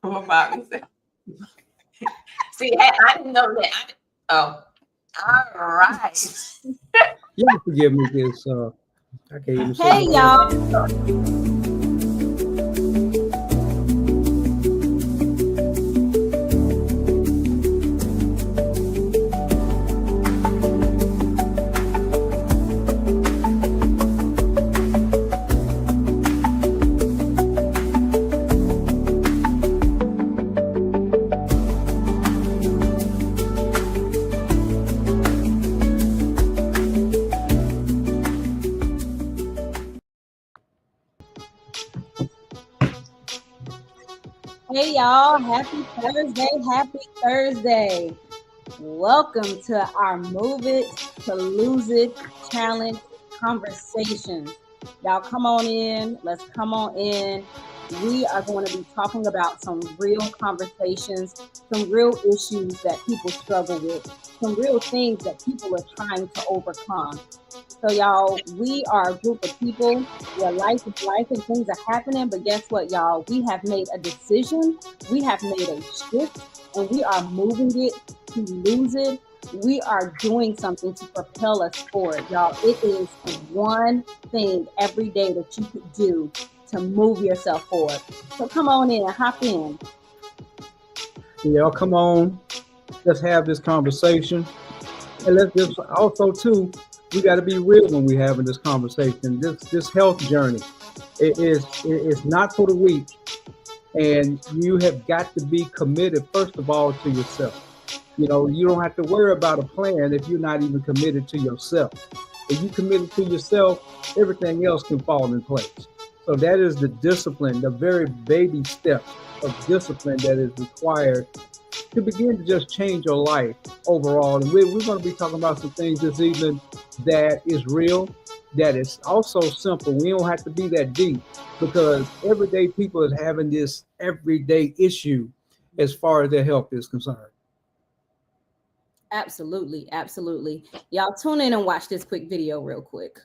what mommy said. See, I didn't know that. All right. Y'all forgive me this. I can't even say Hey, the y'all. Hey, y'all. Happy Thursday. Happy Thursday. Welcome to our Move It to Lose It Challenge conversations. Y'all come on in. Let's come on in. We are going to be talking about some real conversations, some real issues that people struggle with, some real things that people are trying to overcome. So, y'all, we are a group of people where life is life and things are happening. But guess what, y'all? We have made a decision. We have made a shift, and we are moving it to lose it. We are doing something to propel us forward, y'all. It is one thing every day that you could do to move yourself forward. So come on in, hop in. y'all come on. Let's have this conversation. And let's just also too, we got to be real when we're having this conversation. This health journey, it's not for the weak, and you have got to be committed first of all to yourself. You know, you don't have to worry about a plan if you're not even committed to yourself. If you committed to yourself, everything else can fall in place. So that is the discipline, the very baby steps of discipline that is required to begin to just change your life overall. And we're going to be talking about some things this evening that is real, that is also simple. We don't have to be that deep because everyday people is having this everyday issue as far as their health is concerned. Absolutely, absolutely. Y'all tune in and watch this quick video real quick.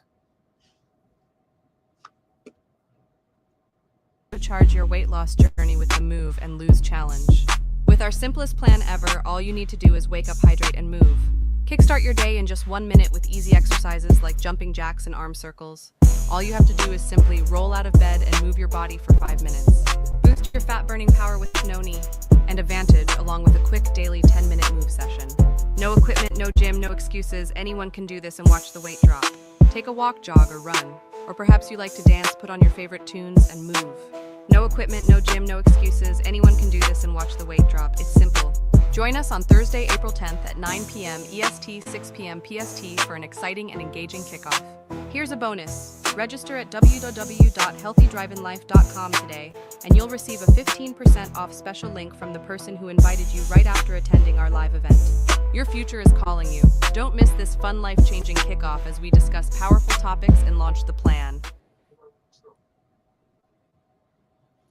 Charge your weight loss journey with the Move and Lose Challenge. With our simplest plan ever, all you need to do is wake up, hydrate, and move. Kickstart your day in just 1 minute with easy exercises like jumping jacks and arm circles. All you have to do is simply roll out of bed and move your body for 5 minutes. Boost your fat-burning power with Noni and Advantage, along with a quick daily 10-minute move session. No equipment, no gym, no excuses. Anyone can do this and watch the weight drop. Take a walk, jog, or run. Or perhaps you like to dance, put on your favorite tunes, and move. No equipment, no gym, no excuses. Anyone can do this and watch the weight drop. It's simple. Join us on Thursday, April 10th at 9 p.m. EST, 6 p.m. PST for an exciting and engaging kickoff. Here's a bonus. Register at www.healthydriveinlife.com today, and you'll receive a 15% off special link from the person who invited you right after attending our live event. Your future is calling you. Don't miss this fun, life-changing kickoff as we discuss powerful topics and launch the plan.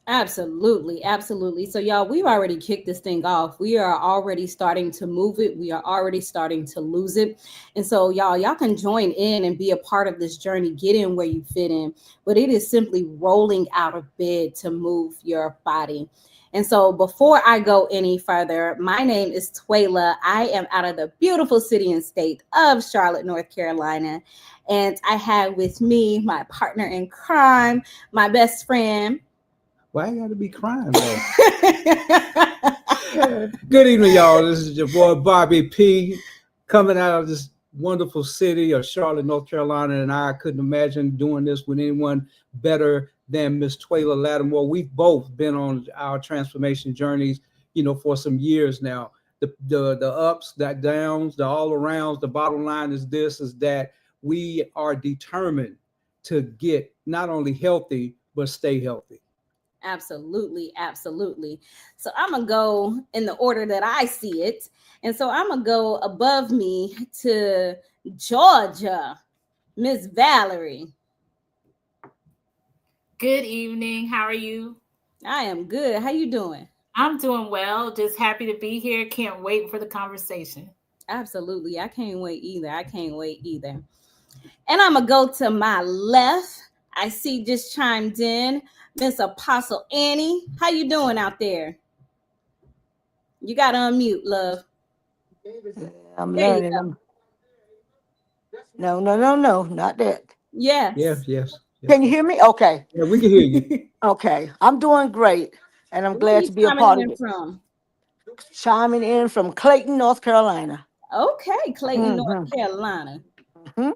Absolutely, absolutely. So y'all, we've already kicked this thing off. We are already starting to move it. We are already starting to lose it. And so y'all can join in and be a part of this journey. Get in where you fit in. But it is simply rolling out of bed to move your body. And so before I go any further, my name is Twayla. I am out of the beautiful city and state of Charlotte, North Carolina. And I have with me my partner in crime, my best friend. Why I gotta be crying, though? Good evening, y'all. This is your boy Bobby P. coming out of this wonderful city of Charlotte, North Carolina, and I couldn't imagine doing this with anyone better than Miss Twayla Lattimore. We've both been on our transformation journeys, you know, for some years now. The ups, the downs, the all arounds. The bottom line is this: is that we are determined to get not only healthy but stay healthy. Absolutely, absolutely. So I'm going to go in the order that I see it. And so I'm going to go above me to Georgia, Miss Valerie. Good evening. How are you? I am good. How you doing? I'm doing well. Just happy to be here. Can't wait for the conversation. Absolutely. I can't wait either. And I'm going to go to my left. I see just chimed in Miss Apostle Annie. How you doing out there? You got to unmute, love. I'm There you learning. go. No, not that. Yes. Yes. Can you hear me? Okay. Yeah, we can hear you. Okay. I'm doing great, and I'm Where glad you to be a chiming part in of it. from? Chiming in from Clayton, North Carolina. Okay, Clayton, North Mhm. Carolina. Mhm.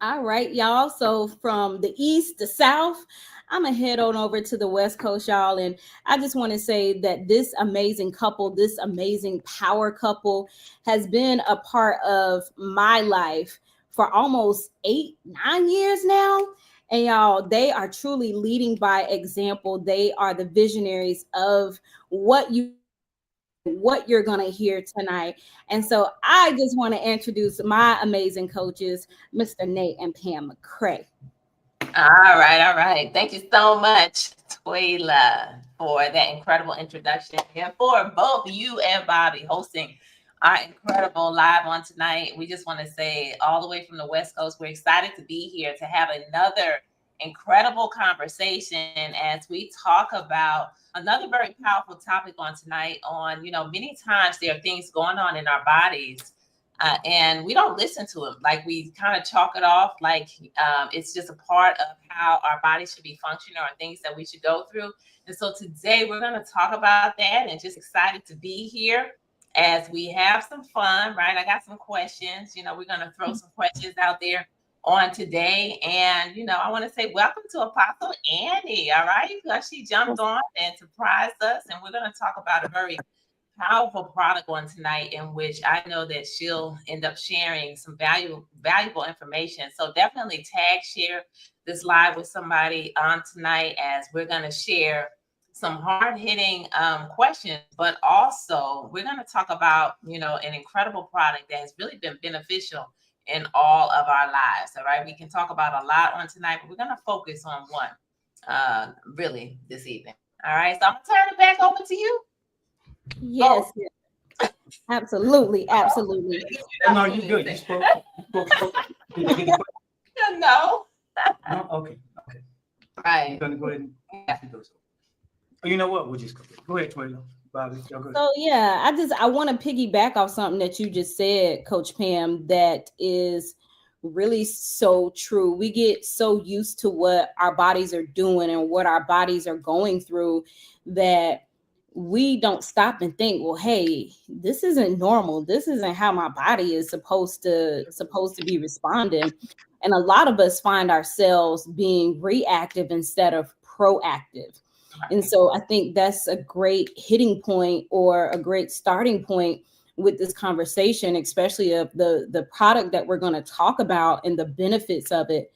All right, y'all. So from the east to south, I'm gonna head on over to the West Coast, y'all. And I just want to say that this amazing couple, this amazing power couple, has been a part of my life for almost 8-9 years now. And y'all, they are truly leading by example. They are the visionaries of what you're going to hear tonight. And so I just want to introduce my amazing coaches, Mr. Nate and Pam McCray. All right. Thank you so much, Toyla, for that incredible introduction, and for both you and Bobby hosting our incredible live on tonight. We just want to say, all the way from the West Coast, we're excited to be here to have another incredible conversation as we talk about another very powerful topic on tonight. Many times there are things going on in our bodies. And we don't listen to them. Like, we kind of chalk it off like it's just a part of how our body should be functioning, or things that we should go through. And so today we're going to talk about that, and just excited to be here as we have some fun, right? I got some questions. We're going to throw some questions out there on today. And, I want to say welcome to Apostle Annie, all right? Because she jumped on and surprised us. And we're going to talk about a very powerful product on tonight, in which I know that she'll end up sharing some valuable information. So definitely share this live with somebody on tonight, as we're going to share some hard-hitting questions, but also we're going to talk about, an incredible product that has really been beneficial in all of our lives. All right. We can talk about a lot on tonight, but we're going to focus on one really this evening. All right. So I'm going to turn it back over to you. Yes, absolutely. No, you're good. You spoke. Did you get the question? No. No? Okay. Right. You're gonna go ahead and do so. Oh, you know what? We'll just go ahead, Toyla. Bobby, y'all go ahead. So yeah, I want to piggyback off something that you just said, Coach Pam, that is really so true. We get so used to what our bodies are doing and what our bodies are going through that we don't stop and think, well, hey, this isn't normal. This isn't how my body is supposed to be responding. And a lot of us find ourselves being reactive instead of proactive. And so I think that's a great hitting point, or a great starting point with this conversation, especially of the product that we're going to talk about and the benefits of it.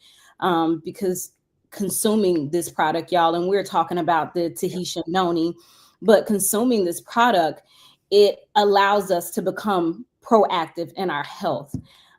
Because consuming this product, y'all, and we're talking about the Tahitian noni, but consuming this product, it allows us to become proactive in our health.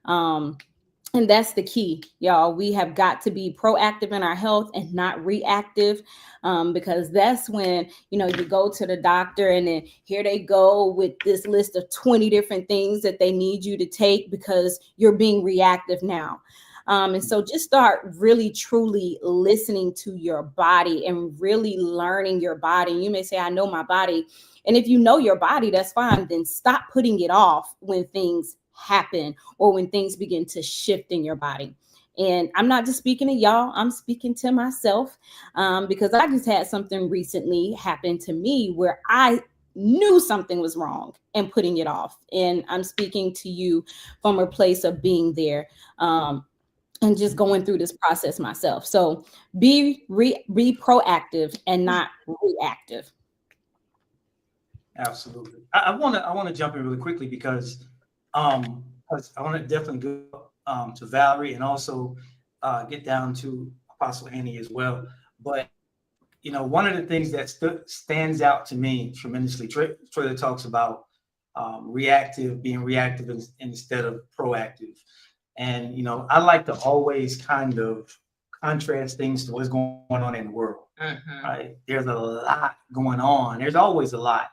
And that's the key, y'all. We have got to be proactive in our health and not reactive, because that's when, you go to the doctor and then here they go with this list of 20 different things that they need you to take because you're being reactive now. And so just start really, truly listening to your body and really learning your body. You may say, I know my body. And if you know your body, that's fine. Then stop putting it off when things happen or when things begin to shift in your body. And I'm not just speaking to y'all, I'm speaking to myself, because I just had something recently happen to me where I knew something was wrong and putting it off. And I'm speaking to you from a place of being there. And just going through this process myself. So be proactive and not reactive. Absolutely. I want to jump in really quickly because I want to definitely go to Valerie and also get down to Apostle Annie as well. But one of the things that stands out to me tremendously, Toyla talks about being reactive instead of proactive. And, I like to always kind of contrast things to what's going on in the world. Mm-hmm. Right? There's a lot going on. There's always a lot,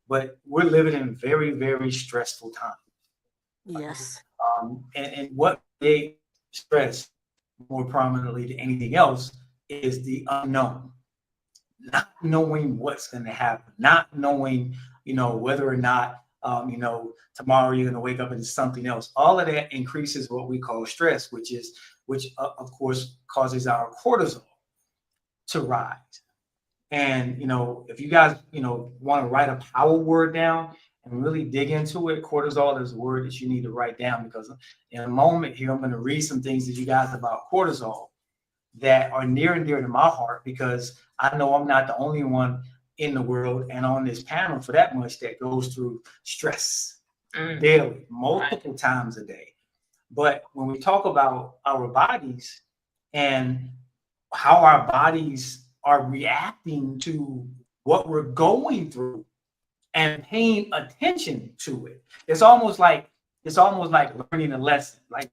but we're living in very, very stressful times. Yes. And what they stress more prominently than anything else is the unknown. Not knowing what's going to happen, not knowing whether or not, tomorrow you're going to wake up into something else. All of that increases what we call stress, which of course causes our cortisol to rise. And, if you guys, want to write a power word down and really dig into it, cortisol is a word that you need to write down, because in a moment here, I'm going to read some things to you guys about cortisol that are near and dear to my heart, because I know I'm not the only one in the world and on this panel for that much that goes through stress daily, multiple times a day. But when we talk about our bodies and how our bodies are reacting to what we're going through and paying attention to it, it's almost like learning a lesson. Like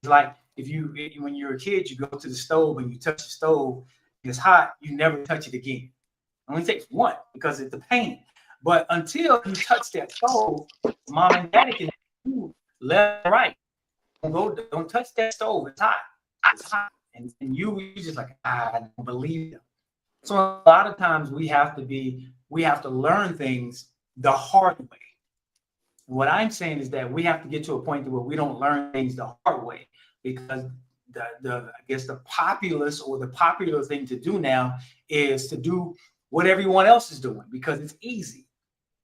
when you're a kid, you go to the stove and you touch the stove, it's hot, you never touch it again. It only takes one because it's the pain. But until you touch that stove, mom and daddy can do left and right. Don't touch that stove. It's hot. It's hot. And you just like, I don't believe them. So a lot of times we have to learn things the hard way. What I'm saying is that we have to get to a point where we don't learn things the hard way, because the populace, or the popular thing to do now, is to do what everyone else is doing because it's easy,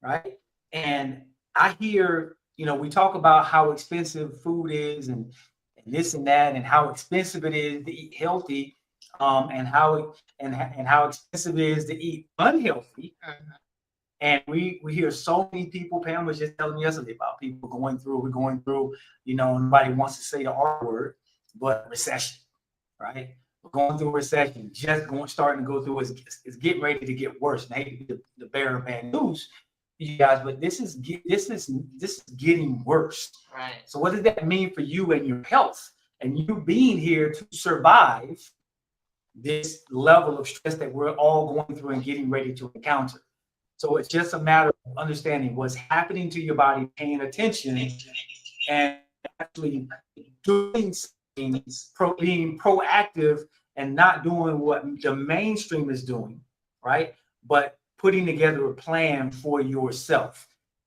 right? And I hear, we talk about how expensive food is and this and that, and how expensive it is to eat healthy, and how expensive it is to eat unhealthy. And we hear so many people, Pam was just telling me yesterday about people we're going through, nobody wants to say the R word, but recession, right? We're going through a recession, starting to go through, it's getting ready to get worse. And I hate to be the bearer of bad news, you guys, but this is getting worse. Right. So what does that mean for you and your health, and you being here to survive this level of stress that we're all going through and getting ready to encounter? So it's just a matter of understanding what's happening to your body, paying attention, and actually doing things, being proactive, and not doing what the mainstream is doing, right? But putting together a plan for yourself.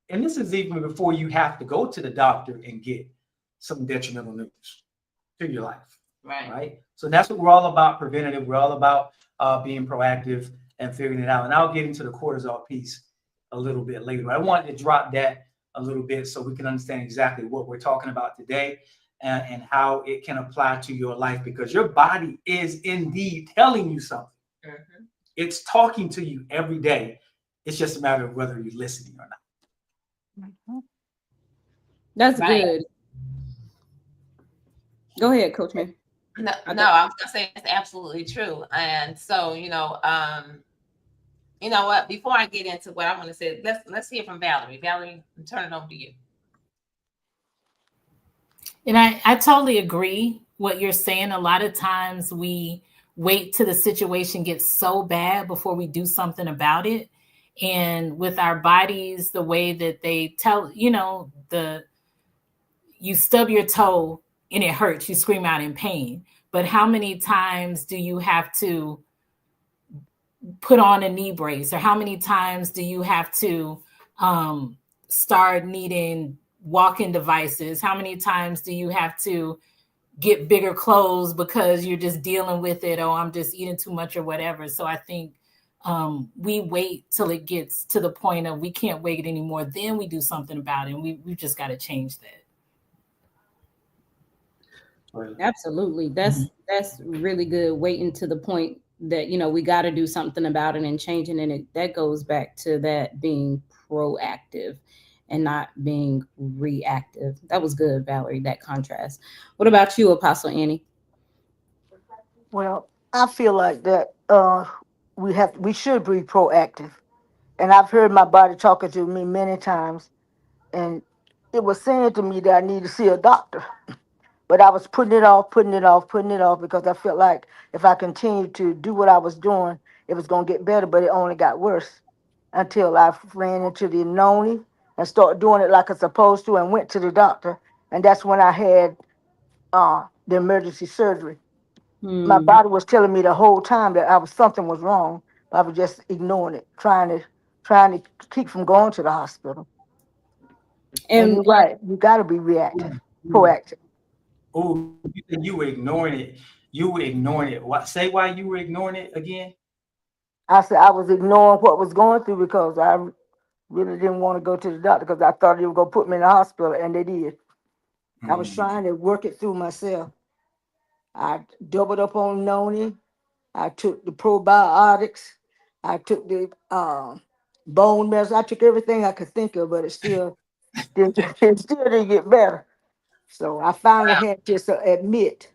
And this is even before you have to go to the doctor and get some detrimental news to your life, right? So that's what we're all about, preventative. We're all about being proactive and figuring it out. And I'll get into the cortisol piece a little bit later. I wanted to drop that a little bit so we can understand exactly what we're talking about today, and how it can apply to your life, because your body is indeed telling you something. Mm-hmm. It's talking to you every day. It's just a matter of whether you're listening or not. Mm-hmm. That's good. Go ahead, Coach May. No, I was gonna say it's absolutely true. And so, you know what? Before I get into what I want to say, let's hear from Valerie. Valerie, I'm turning it over to you. And I totally agree what you're saying. A lot of times we wait till the situation gets so bad before we do something about it. And with our bodies, the way that they tell, you stub your toe and it hurts, you scream out in pain. But how many times do you have to put on a knee brace? Or how many times do you have to start needing walking devices? How many times do you have to get bigger clothes because you're just dealing with it, or I'm just eating too much or whatever? So I think we wait till it gets to the point of we can't wait anymore. Then we do something about it. And we've just got to change that. Absolutely. That's really good. Waiting to the point that, we got to do something about it and changing it. That goes back to that being proactive and not being reactive. That was good, Valerie, that contrast. What about you, Apostle Annie? Well, I feel like that we should be proactive. And I've heard my body talking to me many times, and it was saying to me that I need to see a doctor. But I was putting it off because I felt like if I continued to do what I was doing, it was going to get better, but it only got worse until I ran into the Noni and started doing it like I'm supposed to and went to the doctor. And that's when I had the emergency surgery. My body was telling me the whole time that something was wrong. But I was just ignoring it, trying to keep from going to the hospital. And you're And right. You got to be reactive, proactive. Oh, you were ignoring it. You were ignoring it. What? Say why you were ignoring it again? I said I was ignoring what was going through because I really didn't want to go to the doctor because I thought they were going to put me in the hospital, and they did. I was trying to work it through myself. I doubled up on Noni. I took the probiotics. I took the bone medicine. I took everything I could think of, but it still didn't, it still didn't get better. So I finally had to admit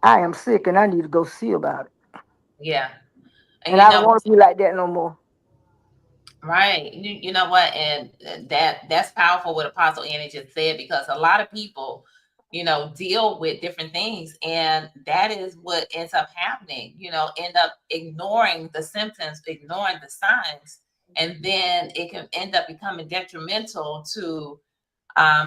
I am sick and I need to go see about it. Yeah. And I don't want to be like that no more. Right. You know what? And that's powerful what Apostle Annie just said, because a lot of people, deal with different things, and that is what ends up happening, end up ignoring the symptoms, ignoring the signs, and then it can end up becoming detrimental to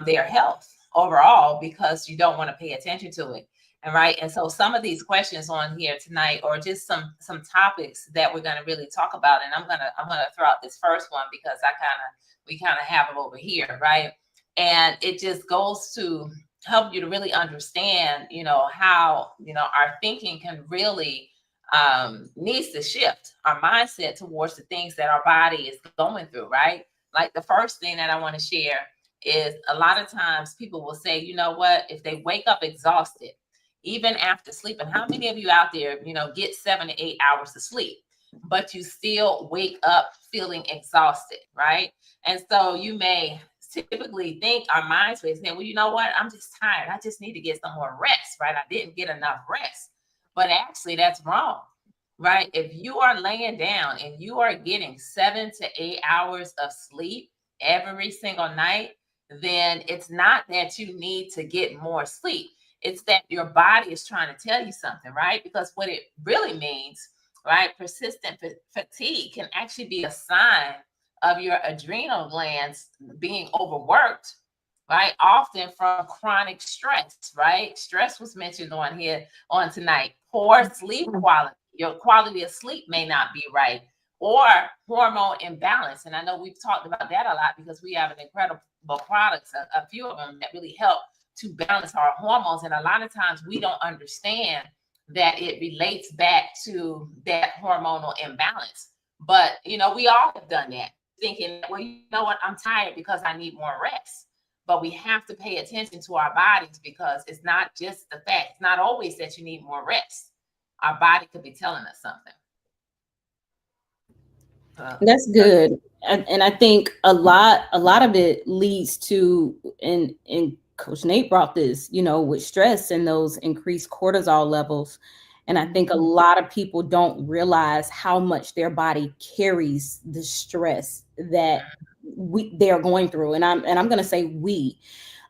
their health overall because you don't want to pay attention to it. And right. And so some of these questions on here tonight, or just some topics that we're going to really talk about. And I'm gonna throw out this first one because we kind of have it over here, right? And it just goes to help you to really understand, how our thinking can really needs to shift our mindset towards the things that our body is going through, right? Like the first thing that I want to share is a lot of times people will say, you know what, if they wake up exhausted, even after sleeping, how many of you out there, get 7 to 8 hours of sleep, but you still wake up feeling exhausted, right? And so you may typically think, our minds may say, well, you know what? I'm just tired. I just need to get some more rest, right? I didn't get enough rest. But actually that's wrong, right? If you are laying down and you are getting 7 to 8 hours of sleep every single night, then it's not that you need to get more sleep. It's that your body is trying to tell you something, right? Because what it really means, right? Persistent fatigue can actually be a sign of your adrenal glands being overworked, right? Often from chronic stress, right? Stress was mentioned on here on tonight. Poor sleep quality. Your quality of sleep may not be right, or hormone imbalance. And I know we've talked about that a lot because we have an incredible products, a few of them that really help to balance our hormones. And a lot of times we don't understand that it relates back to that hormonal imbalance. But, we all have done that, thinking, well, you know what, I'm tired because I need more rest. But we have to pay attention to our bodies because it's not just the fact, it's not always that you need more rest. Our body could be telling us something. That's good. And I think a lot of it leads to, and Coach Nate brought this, with stress and those increased cortisol levels. And I think a lot of people don't realize how much their body carries the stress that they are going through. And I'm going to say we.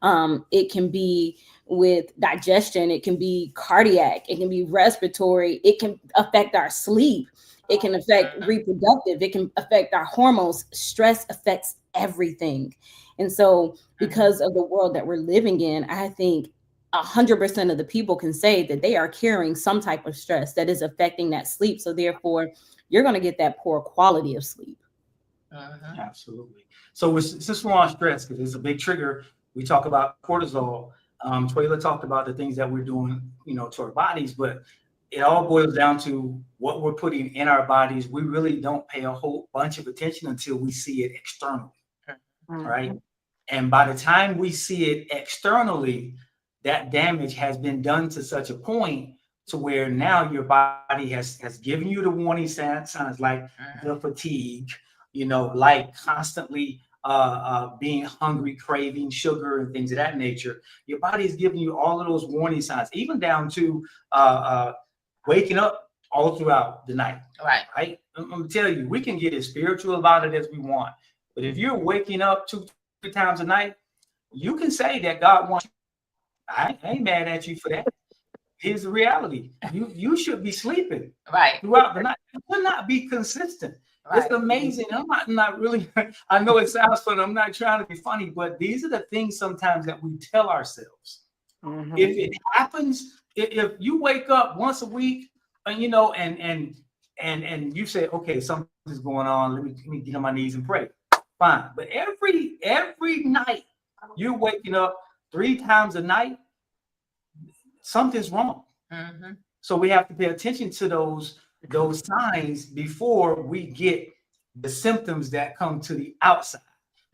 It can be with digestion, it can be cardiac, it can be respiratory, it can affect our sleep. It can affect reproductive. It can affect our hormones. Stress affects everything. And so because of the world that we're living in, I think 100% of the people can say that they are carrying some type of stress that is affecting that sleep. So therefore, you're going to get that poor quality of sleep. Absolutely. So since we're on stress, because it's a big trigger, we talk about cortisol. Twyla talked about the things that we're doing, to our bodies, but it all boils down to what we're putting in our bodies. We really don't pay a whole bunch of attention until we see it externally, right? And by the time we see it externally, that damage has been done to such a point to where now your body has given you the warning signs like the fatigue, like constantly being hungry, craving sugar and things of that nature. Your body is giving you all of those warning signs, even down to waking up all throughout the night. Right. I'm gonna tell you, we can get as spiritual about it as we want, but if you're waking up 2-3 times a night, you can say that God wants you. I ain't mad at you for that. Here's the reality. You should be sleeping throughout the night. You will not be consistent. It's amazing. I'm not really, I know it sounds funny. I'm not trying to be funny, but these are the things sometimes that we tell ourselves. If it happens, if you wake up once a week, and you say, okay, something's going on. Let me get on my knees and pray. fine. But every night you're waking up 3 times a night, something's wrong. Mhm. So we have to pay attention to those signs before we get the symptoms that come to the outside.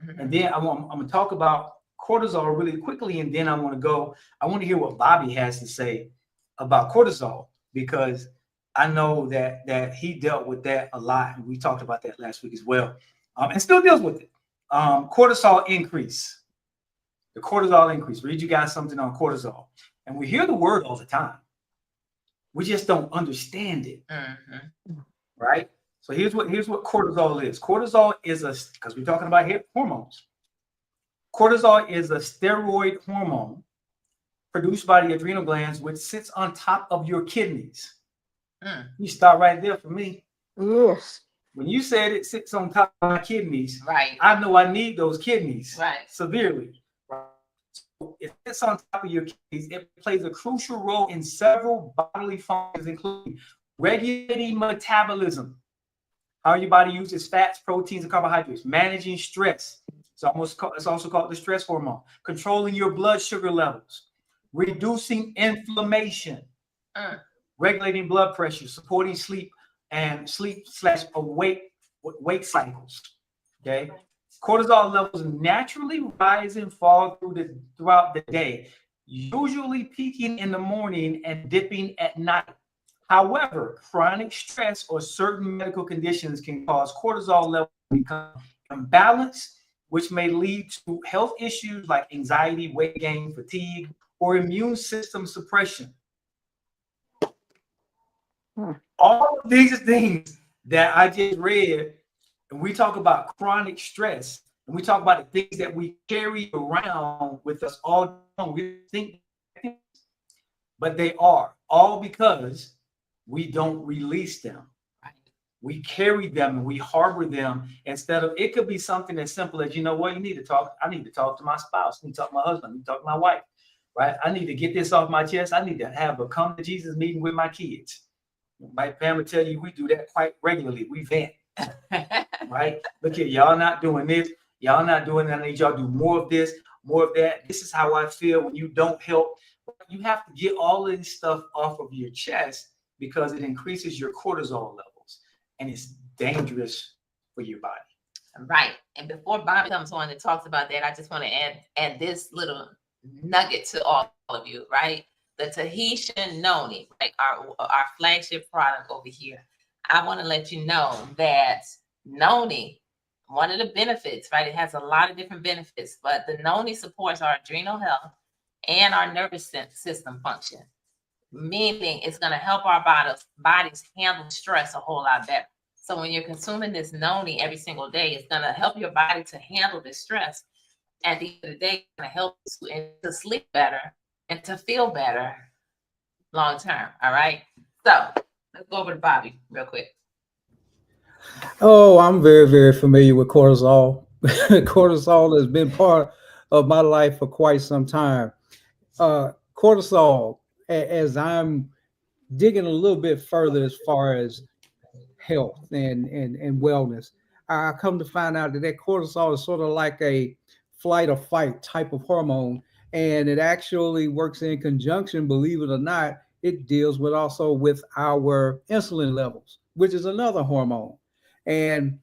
Mhm. And then I'm going to talk about cortisol really quickly, and then I want to hear what Bobby has to say about cortisol, because I know that he dealt with that a lot, and we talked about that last week as well, and still deals with it. Cortisol increase. The cortisol increase. Read you guys something on cortisol, and we hear the word all the time. We just don't understand it, right? So here's what cortisol is. Cortisol is because we're talking about hormones. Cortisol is a steroid hormone produced by the adrenal glands, which sits on top of your kidneys. You start right there for me. Yes. When you said it sits on top of my kidneys, Right. I know I need those kidneys, Right. severely. Right? So it sits on top of your kidneys. It plays a crucial role in several bodily functions, including regulating metabolism, how your body uses fats, proteins, and carbohydrates, managing stress. It's also called the stress hormone, controlling your blood sugar levels, reducing inflammation, regulating blood pressure, supporting sleep and sleep/awake cycles. Okay, cortisol levels naturally rise and fall throughout the day, usually peaking in the morning and dipping at night. However, chronic stress or certain medical conditions can cause cortisol levels to become imbalanced, which may lead to health issues like anxiety, weight gain, fatigue, or immune system suppression. All of these things that I just read, and we talk about chronic stress, and we talk about the things that we carry around with us all day long. We think, but they are all because we don't release them. We carry them and we harbor them instead of, it could be something as simple as, you know what, I need to talk to my spouse, I need to talk to my husband, I need to talk to my wife, right? I need to get this off my chest. I need to have a come to Jesus meeting with my kids. My family tell you we do that quite regularly. We vent, right? Look here, y'all not doing this, y'all not doing that. I need y'all to do more of this, more of that. This is how I feel when you don't help. You have to get all of this stuff off of your chest because it increases your cortisol levels. And it's dangerous for your body. Right. And before Bobby comes on and talks about that, I just want to add this little nugget to all of you, right? The Tahitian Noni, like our flagship product over here. I want to let you know that Noni, one of the benefits, right? It has a lot of different benefits, but the Noni supports our adrenal health and our nervous system function. Meaning it's going to help our bodies handle stress a whole lot better. So when you're consuming this Noni every single day, it's going to help your body to handle this stress. At the end of the day, it's going to help you to sleep better and to feel better long term. All right. So let's go over to Bobby real quick. Oh, I'm very, very familiar with cortisol. Cortisol has been part of my life for quite some time. Cortisol, as I'm digging a little bit further as far as health and wellness, I come to find out that cortisol is sort of like a flight or fight type of hormone, and it actually works in conjunction, believe it or not. It deals with also with our insulin levels, which is another hormone. And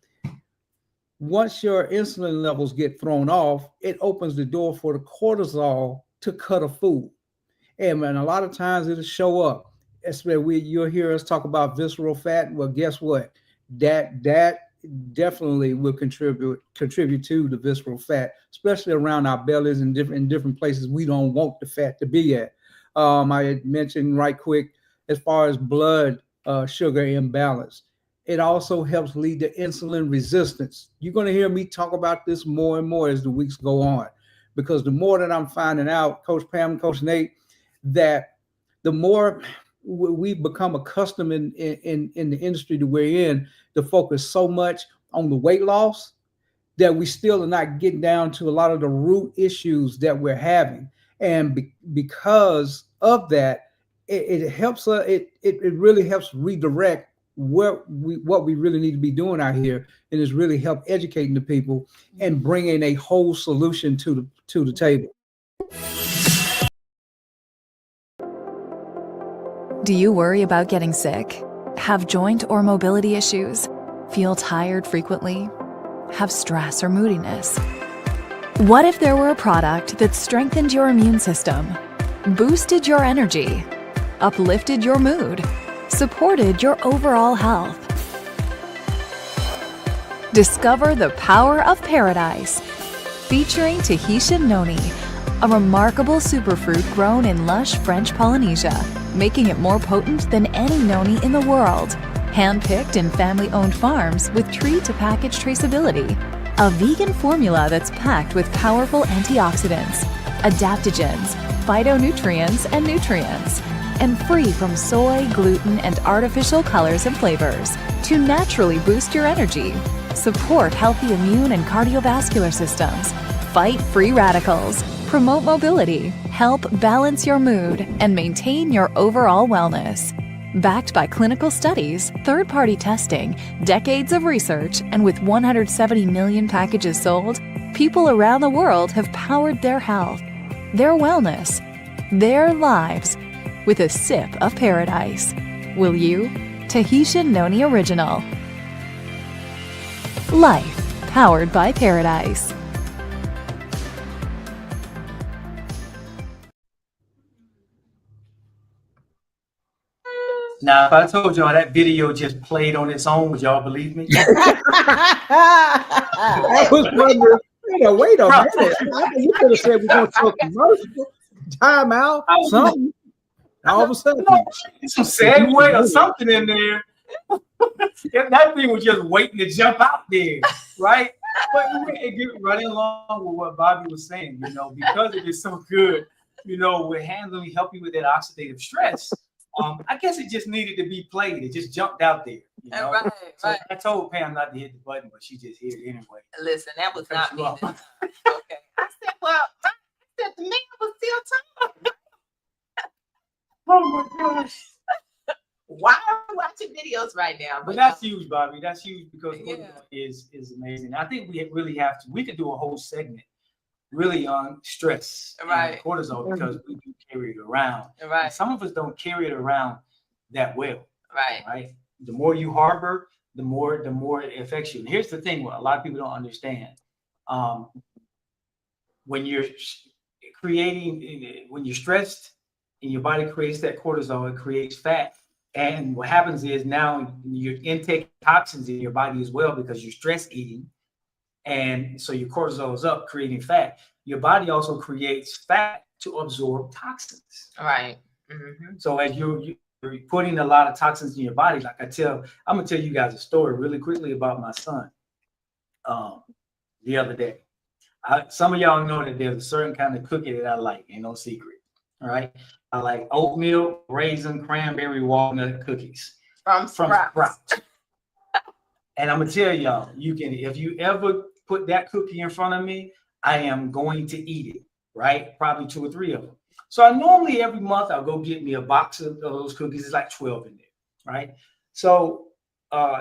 once your insulin levels get thrown off, it opens the door for the cortisol to cut a food. And a lot of times it'll show up. Especially you'll hear us talk about visceral fat. Well, guess what? That definitely will contribute to the visceral fat, especially around our bellies and different places we don't want the fat to be at. I had mentioned right quick as far as blood sugar imbalance. It also helps lead to insulin resistance. You're going to hear me talk about this more and more as the weeks go on, because the more that I'm finding out, Coach Pam, Coach Nate, that the more we become accustomed in the industry that we're in to focus so much on the weight loss that we still are not getting down to a lot of the root issues that we're having. And because of that, it helps it really helps redirect what we really need to be doing out here, and is really help educating the people and bringing a whole solution to the table. Do you worry about getting sick? Have joint or mobility issues? Feel tired frequently? Have stress or moodiness? What if there were a product that strengthened your immune system, boosted your energy, uplifted your mood, supported your overall health? Discover the power of paradise, featuring Tahitian noni, a remarkable superfruit grown in lush French Polynesia, making it more potent than any noni in the world. Hand-picked in family-owned farms with tree-to-package traceability. A vegan formula that's packed with powerful antioxidants, adaptogens, phytonutrients, and nutrients, and free from soy, gluten, and artificial colors and flavors to naturally boost your energy, support healthy immune and cardiovascular systems, fight free radicals, promote mobility, help balance your mood, and maintain your overall wellness. Backed by clinical studies, third-party testing, decades of research, and with 170 million packages sold, people around the world have powered their health, their wellness, their lives with a sip of paradise. Will you? Tahitian Noni Original. Life powered by paradise. Now, if I told y'all that video just played on its own, would y'all believe me? I was wondering, wait a minute. You could have said we're going to talk commercial, time out, something. All of a sudden, some segue or something in there. That thing was just waiting to jump out there, right? But running along with what Bobby was saying, because it is so good, with handling, helping with that oxidative stress. I guess it just needed to be played. It just jumped out there. Right. I told Pam not to hit the button, but she just hit it anyway. Listen, that was not me. Okay. I said, well, the man was still talking. Oh my gosh. Why are we watching videos right now? But that's huge, Bobby. That's huge because what is amazing. I think we really have to. We could do a whole segment really on stress and cortisol because we do carry it around. Right. And some of us don't carry it around that well. Right. The more you harbor, the more it affects you. And here's the thing: what a lot of people don't understand. When you're stressed and your body creates that cortisol, it creates fat. And what happens is now you're intaking toxins in your body as well because you're stress eating. And so your cortisol is up, creating fat. Your body also creates fat to absorb toxins. Right. Mm-hmm. So as you're putting a lot of toxins in your body, like I'm going to tell you guys a story really quickly about my son the other day. Some of y'all know that there's a certain kind of cookie that I like, ain't no secret. All right. I like oatmeal, raisin, cranberry, walnut cookies. From Sprouts. And I'm going to tell y'all, if you ever put that cookie in front of me, I am going to eat it, right? Probably 2 or 3 of them. So I normally every month I'll go get me a box of those cookies. It's like 12 in there, right? So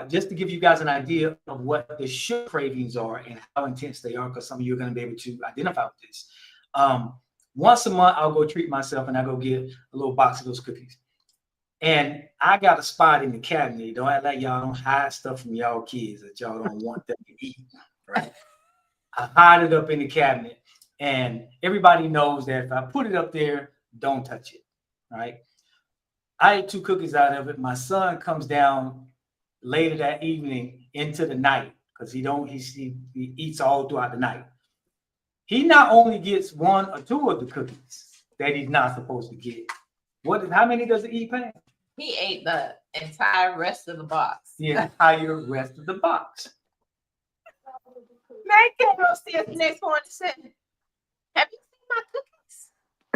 just to give you guys an idea of what the sugar cravings are and how intense they are, because some of you are going to be able to identify with this. Once a month, I'll go treat myself and I go get a little box of those cookies. And I got a spot in the cabinet. Don't act like y'all don't hide stuff from y'all kids that y'all don't want them to eat, right? I hide it up in the cabinet. And everybody knows that if I put it up there, don't touch it, right? I ate 2 cookies out of it. My son comes down later that evening into the night because he eats all throughout the night. He not only gets 1 or 2 of the cookies that he's not supposed to get. How many does he eat, Pam? He ate the entire rest of the box. The entire rest of the box. Man came upstairs the next morning and said, have you seen my cookies?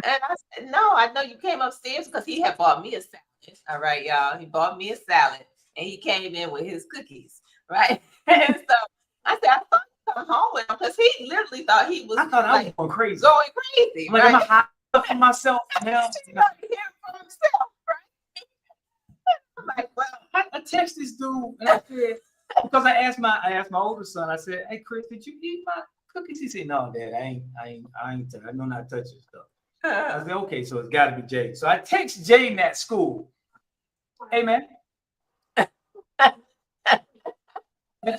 And I said, no, I know you came upstairs because he had bought me a salad. All right, y'all. He bought me a salad and he came in with his cookies, right? And so I said, I thought you come home with him because he literally thought he was I was going crazy. Right? I'm hiding for myself. He tried to hear it from himself, right? like, well, I text this dude and I said, because I asked my older son, I said, hey Chris, did you eat my cookies? He said, no, Dad, I know not touching stuff. I said, okay, so it's gotta be Jay. So I text Jay at school. Hey man, did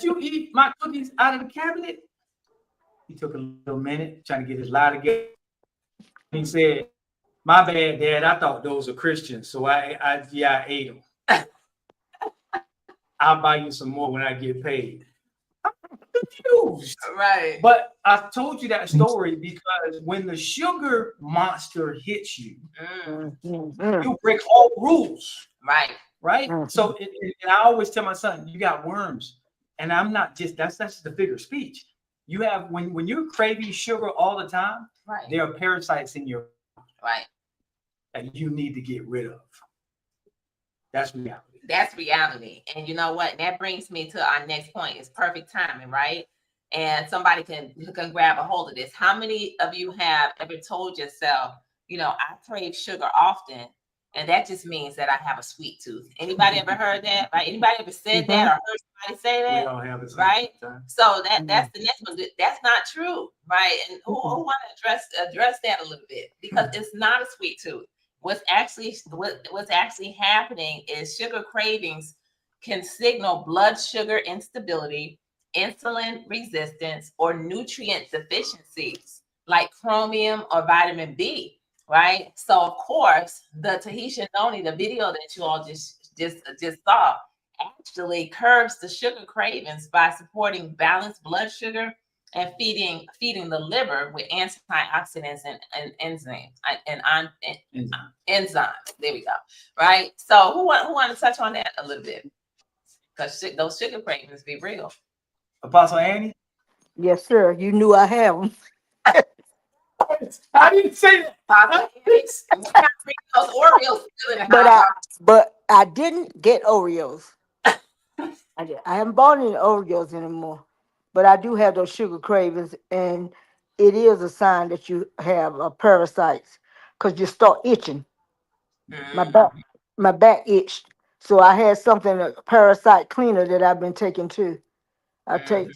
you eat my cookies out of the cabinet? He took a little minute trying to get his lie together. He said, my bad, Dad, I thought those were Christians, so I ate them. I'll buy you some more when I get paid. I'm confused. right. But I told you that story because when the sugar monster hits you, you break all rules. Right. Right. So and I always tell my son, you got worms. And I'm not just that's the figure of speech. You have when you're craving sugar all the time, Right. there are parasites in your Right. that you need to get rid of. That's reality. That's reality. And you know what? That brings me to our next point. It's perfect timing, right? And somebody can grab a hold of this. How many of you have ever told yourself, you know, I crave sugar often, and that just means that I have a sweet tooth? Anybody ever heard that? Right? Anybody ever said that or heard somebody say that? We all have it. Right? So that's the next one. That's not true, right? And who want to address that a little bit? Because it's not a sweet tooth. What's actually happening is sugar cravings can signal blood sugar instability, insulin resistance, or nutrient deficiencies like chromium or vitamin B, right? So of course, the Tahitian Noni, the video that you all just saw, actually curbs the sugar cravings by supporting balanced blood sugar and feeding the liver with antioxidants and enzymes enzymes. There we go. Right. So who want to touch on that a little bit? Because those sugar cravings be real. Apostle Annie? Yes, sir. You knew I have them. I didn't say that. Apostle Annie, those Oreos still in the house. But I didn't get Oreos. I haven't bought any Oreos anymore. But I do have those sugar cravings, and it is a sign that you have parasites because you start itching. My back itched, so I had something, a parasite cleaner that I've been taking too. I take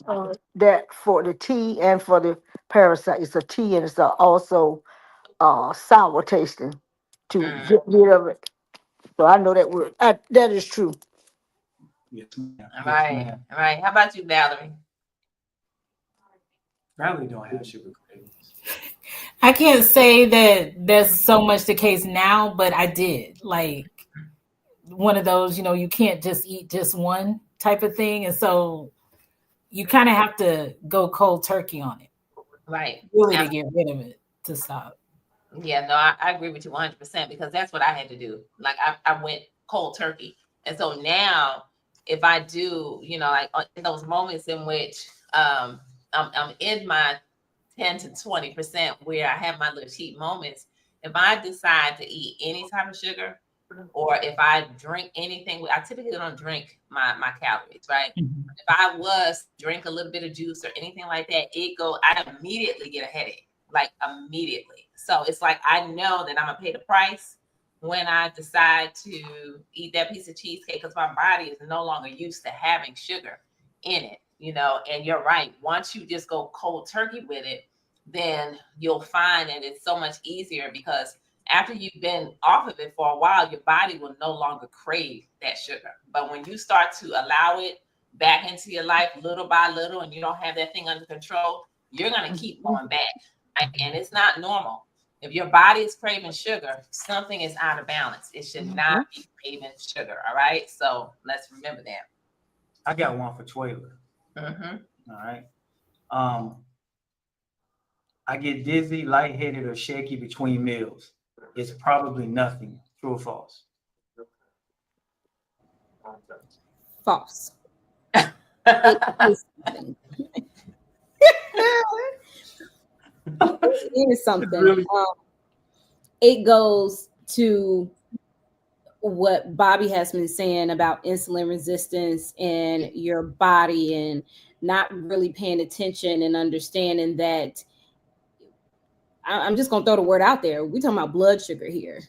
that for the tea and for the parasite. It's a tea and it's also sour tasting to get rid of it. So I know that word. That is true. Yes, All right. How about you, Valerie? Valerie don't have sugar cravings. I can't say that that's so much the case now, but I did. Like one of those, you can't just eat just one type of thing. And so you kind of have to go cold turkey on it. Right. Really to get rid of it, to stop. Yeah, no, I agree with you 100% because that's what I had to do. Like I went cold turkey. And so now if I do, like in those moments in which I'm in my 10 to 20% where I have my little cheat moments, if I decide to eat any type of sugar or if I drink anything, I typically don't drink my calories, right? Mm-hmm. If I was drink a little bit of juice or anything like that, I immediately get a headache, like immediately. So it's like I know that I'm gonna pay the price when I decide to eat that piece of cheesecake because my body is no longer used to having sugar in it, and you're right. Once you just go cold turkey with it, then you'll find that it's so much easier because after you've been off of it for a while, your body will no longer crave that sugar. But when you start to allow it back into your life little by little and you don't have that thing under control, you're going to keep going back. And it's not normal. If your body is craving sugar, something is out of balance. It should not be craving sugar. All right. So let's remember that. I got one for Twyla. Mm-hmm. All right. I get dizzy, lightheaded, or shaky between meals. It's probably nothing. True or false? False. It is something. Really? It goes to what Bobby has been saying about insulin resistance and your body and not really paying attention and understanding that. I'm just gonna throw the word out there. We're talking about blood sugar here,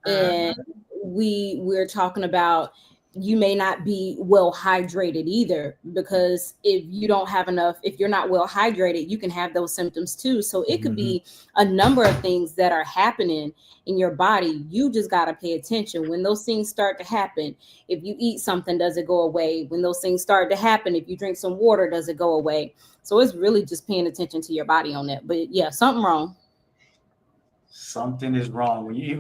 and we're talking about you may not be well hydrated either, because if you don't have enough, if you're not well hydrated, you can have those symptoms too. So it could be a number of things that are happening in your body. You just got to pay attention when those things start to happen. If you eat something, does it go away? When those things start to happen, if you drink some water, does it go away? So it's really just paying attention to your body on that. But yeah, something wrong. Something is wrong when you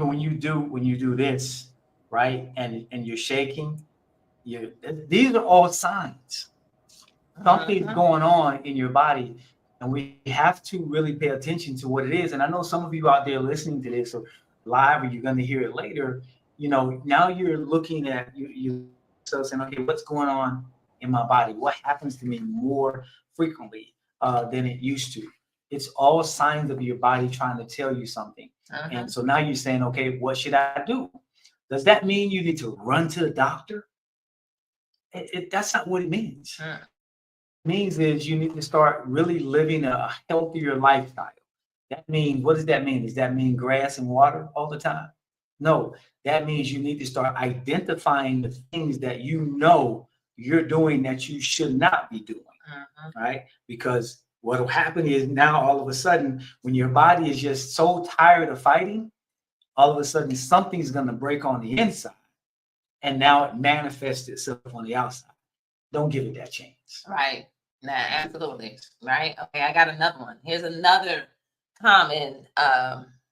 do this, right, and you're shaking. These are all signs. Something's going on in your body, and we have to really pay attention to what it is. And I know some of you out there listening to this or live, or you're going to hear it later. Now you're looking at you saying, okay, what's going on in my body? What happens to me more frequently than it used to? It's all signs of your body trying to tell you something. And so now you're saying, okay, what should I do? Does that mean you need to run to the doctor? That's not what it means. It means is you need to start really living a healthier lifestyle. That means, what does that mean? Does that mean grass and water all the time? No, that means you need to start identifying the things that you're doing that you should not be doing, right? Because what will happen is now all of a sudden, when your body is just so tired of fighting, all of a sudden something's going to break on the inside, and now it manifests itself on the outside. Don't give it that chance. Right. Nah, absolutely. Right. Okay, I got another one. Here's another common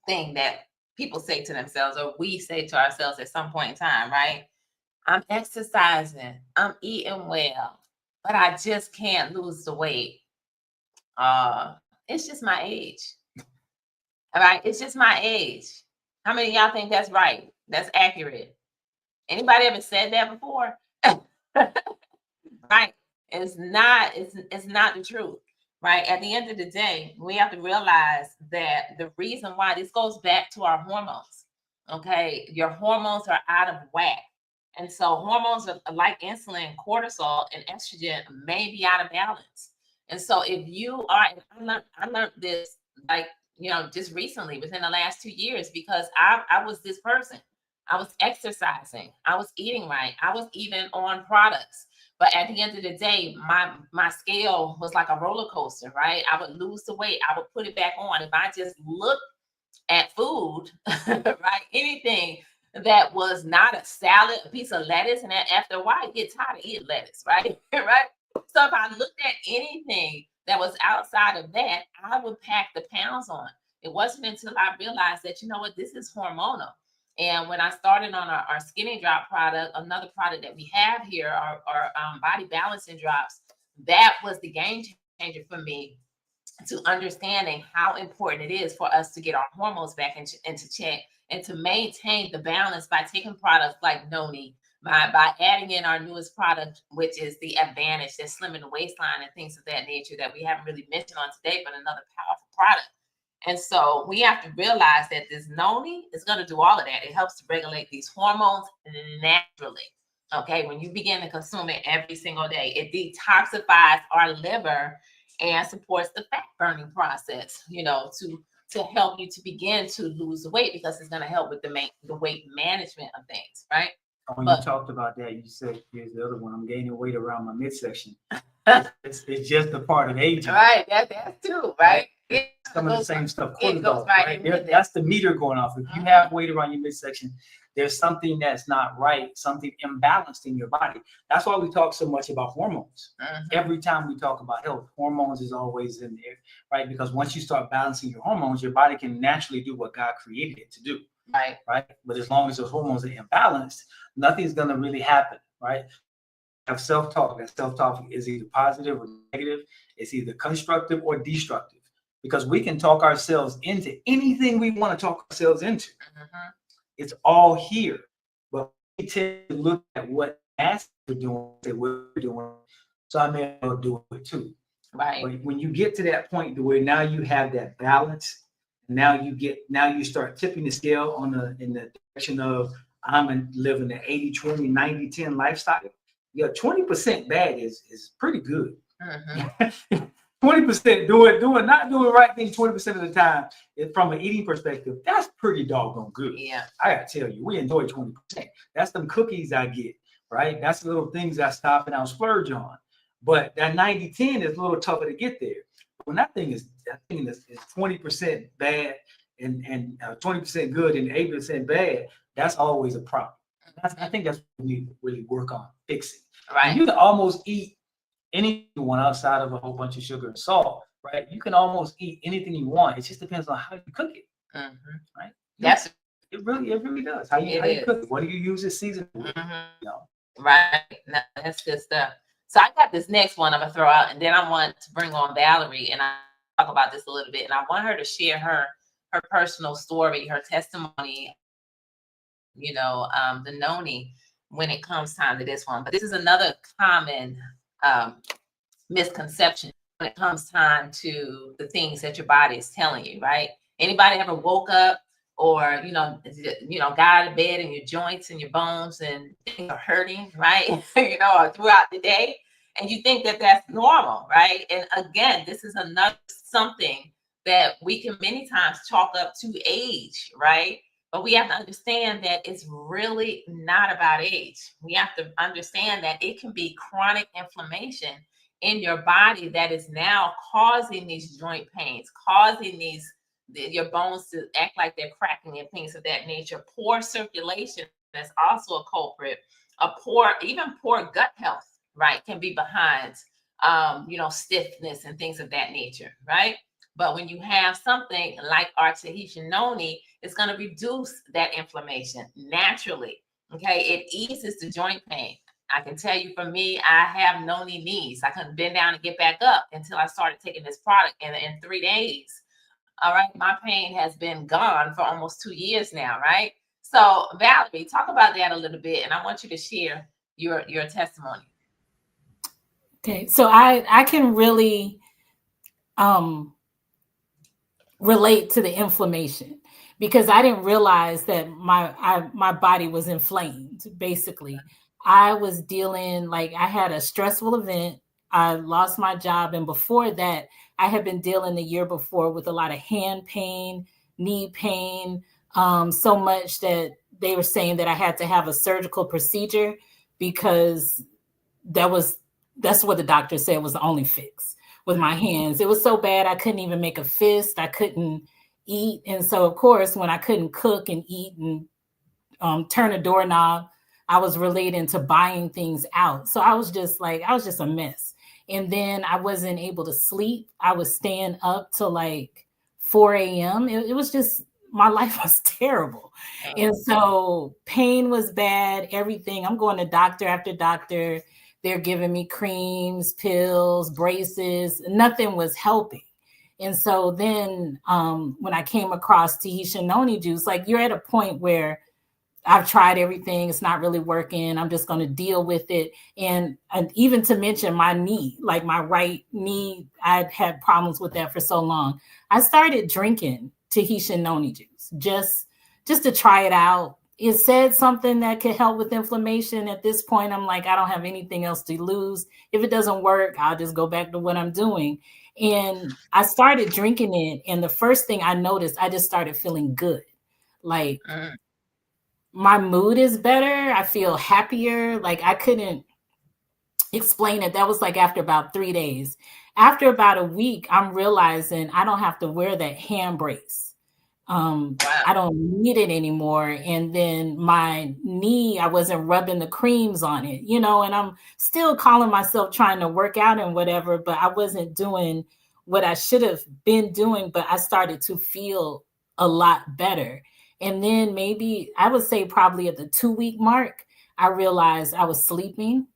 thing that people say to themselves, or we say to ourselves at some point in time, right? I'm exercising, I'm eating well, but I just can't lose the weight. It's just my age. All right, it's just my age. How many of y'all think that's right? That's accurate? Anybody ever said that before? Right? It's not the truth. Right? At the end of the day, we have to realize that the reason why this goes back to our hormones. Okay, your hormones are out of whack. And so hormones are like insulin, cortisol, and estrogen may be out of balance. And so if you are, I learned this just recently within the last 2 years, because I was this person. I was exercising, I was eating right, I was even on products. But at the end of the day, my scale was like a roller coaster, right? I would lose the weight, I would put it back on. If I just looked at food, right, anything that was not a salad, a piece of lettuce, and then after a while, you get tired of eating lettuce, right? Right? So if I looked at anything that was outside of that, I would pack the pounds on. It wasn't until I realized that, this is hormonal. And when I started on our Skinny Drop product, another product that we have here, our body balancing drops, that was the game changer for me, to understanding how important it is for us to get our hormones back into check and to maintain the balance by taking products like Noni, by adding in our newest product, which is the Advantage, that's slimming the waistline and things of that nature that we haven't really mentioned on today, but another powerful product. And so we have to realize that this Noni is going to do all of that. It helps to regulate these hormones naturally. Okay, when you begin to consume it every single day, it detoxifies our liver and supports the fat burning process, to help you to begin to lose the weight, because it's going to help with the weight management of things, right? When you talked about that, you said, here's the other one, I'm gaining weight around my midsection. It's just a part of aging. Right, that's too, right? Some of the same stuff. It goes right. That's the meter going off. If you have weight around your midsection, there's something that's not right, something imbalanced in your body. That's why we talk so much about hormones. Every time we talk about health, hormones is always in there, right? Because once you start balancing your hormones, your body can naturally do what God created it to do. Right. But as long as those hormones are imbalanced, nothing's going to really happen, right? Have self-talk. That self-talk is either positive or negative. It's either constructive or destructive, because we can talk ourselves into anything we want to talk ourselves into. It's all here, but we tend to look at what masses are doing, say what we're doing, so I may as well do it too. Right. But when you get to that point to where now you have that balance, now you start tipping the scale in the direction of I'm living the 80-20, 90-10 lifestyle. Yeah, 20% bad is pretty good. 20% not doing the right thing 20% of the time, from an eating perspective, that's pretty doggone good. Yeah. I gotta tell you, we enjoy 20%. That's them cookies I get right? That's the little things that stop and I'll splurge on. But that 90-10 is a little tougher to get there. When that thing is 20% bad and 20% good and 8% bad, that's always a problem. I think that's what we need to really work on fixing. Right. You can almost eat anyone outside of a whole bunch of sugar and salt, right? You can almost eat anything you want. It just depends on how you cook it, right? It really does. How you cook it? What do you use this season? You know? Right. No, that's good stuff. So I got this next one I'm gonna throw out, and then I want to bring on Valerie and I talk about this a little bit. And I want her to share her personal story, her testimony, you know, the noni when it comes time to this one. But this is another common misconception when it comes time to the things that your body is telling you, right? Anybody ever woke up or, you know, got out of bed and your joints and your bones and things are hurting, right? You know, throughout the day, and you think that that's normal, right? And again, this is another something that we can many times chalk up to age, right? But we have to understand that it's really not about age. We have to understand that it can be chronic inflammation in your body that is now causing these joint pains, causing your bones to act like they're cracking and things of that nature. Poor circulation, that's also a culprit. Even poor gut health, right, can be behind, stiffness and things of that nature, right? But when you have something like our Tahitian noni, it's going to reduce that inflammation naturally. Okay, it eases the joint pain. I can tell you, for me, I have noni knees. I couldn't bend down and get back up until I started taking this product, and in 3 days, all right, my pain has been gone for almost 2 years now, right? So Valerie, talk about that a little bit, and I want you to share your testimony. Okay, so I can really relate to the inflammation, because I didn't realize that my body was inflamed. Basically, I was dealing, I had a stressful event. I lost my job, and before that, I had been dealing the year before with a lot of hand pain, knee pain, so much that they were saying that I had to have a surgical procedure, because that's what the doctor said was the only fix with my hands. It was so bad I couldn't even make a fist. I couldn't eat. And so, of course, when I couldn't cook and eat and turn a doorknob, I was related to buying things out. So I was just a mess. And then I wasn't able to sleep. I was staying up till 4 a.m. It was just, my life was terrible. And so pain was bad, everything. I'm going to doctor after doctor. They're giving me creams, pills, braces. Nothing was helping. And so then when I came across Tahitian noni juice, you're at a point where I've tried everything. It's not really working. I'm just going to deal with it. And even to mention my knee, my right knee, I'd had problems with that for so long. I started drinking Tahitian noni juice just to try it out. It said something that could help with inflammation. At this point, I'm I don't have anything else to lose. If it doesn't work, I'll just go back to what I'm doing. And I started drinking it. And the first thing I noticed, I just started feeling good. My mood is better. I feel happier. I couldn't explain it. That was after about 3 days. After about a week, I'm realizing I don't have to wear that hand brace. I don't need it anymore. And then my knee, I wasn't rubbing the creams on it, and I'm still calling myself trying to work out and whatever, but I wasn't doing what I should have been doing, but I started to feel a lot better. And then maybe I would say probably at the 2-week mark, I realized I was sleeping.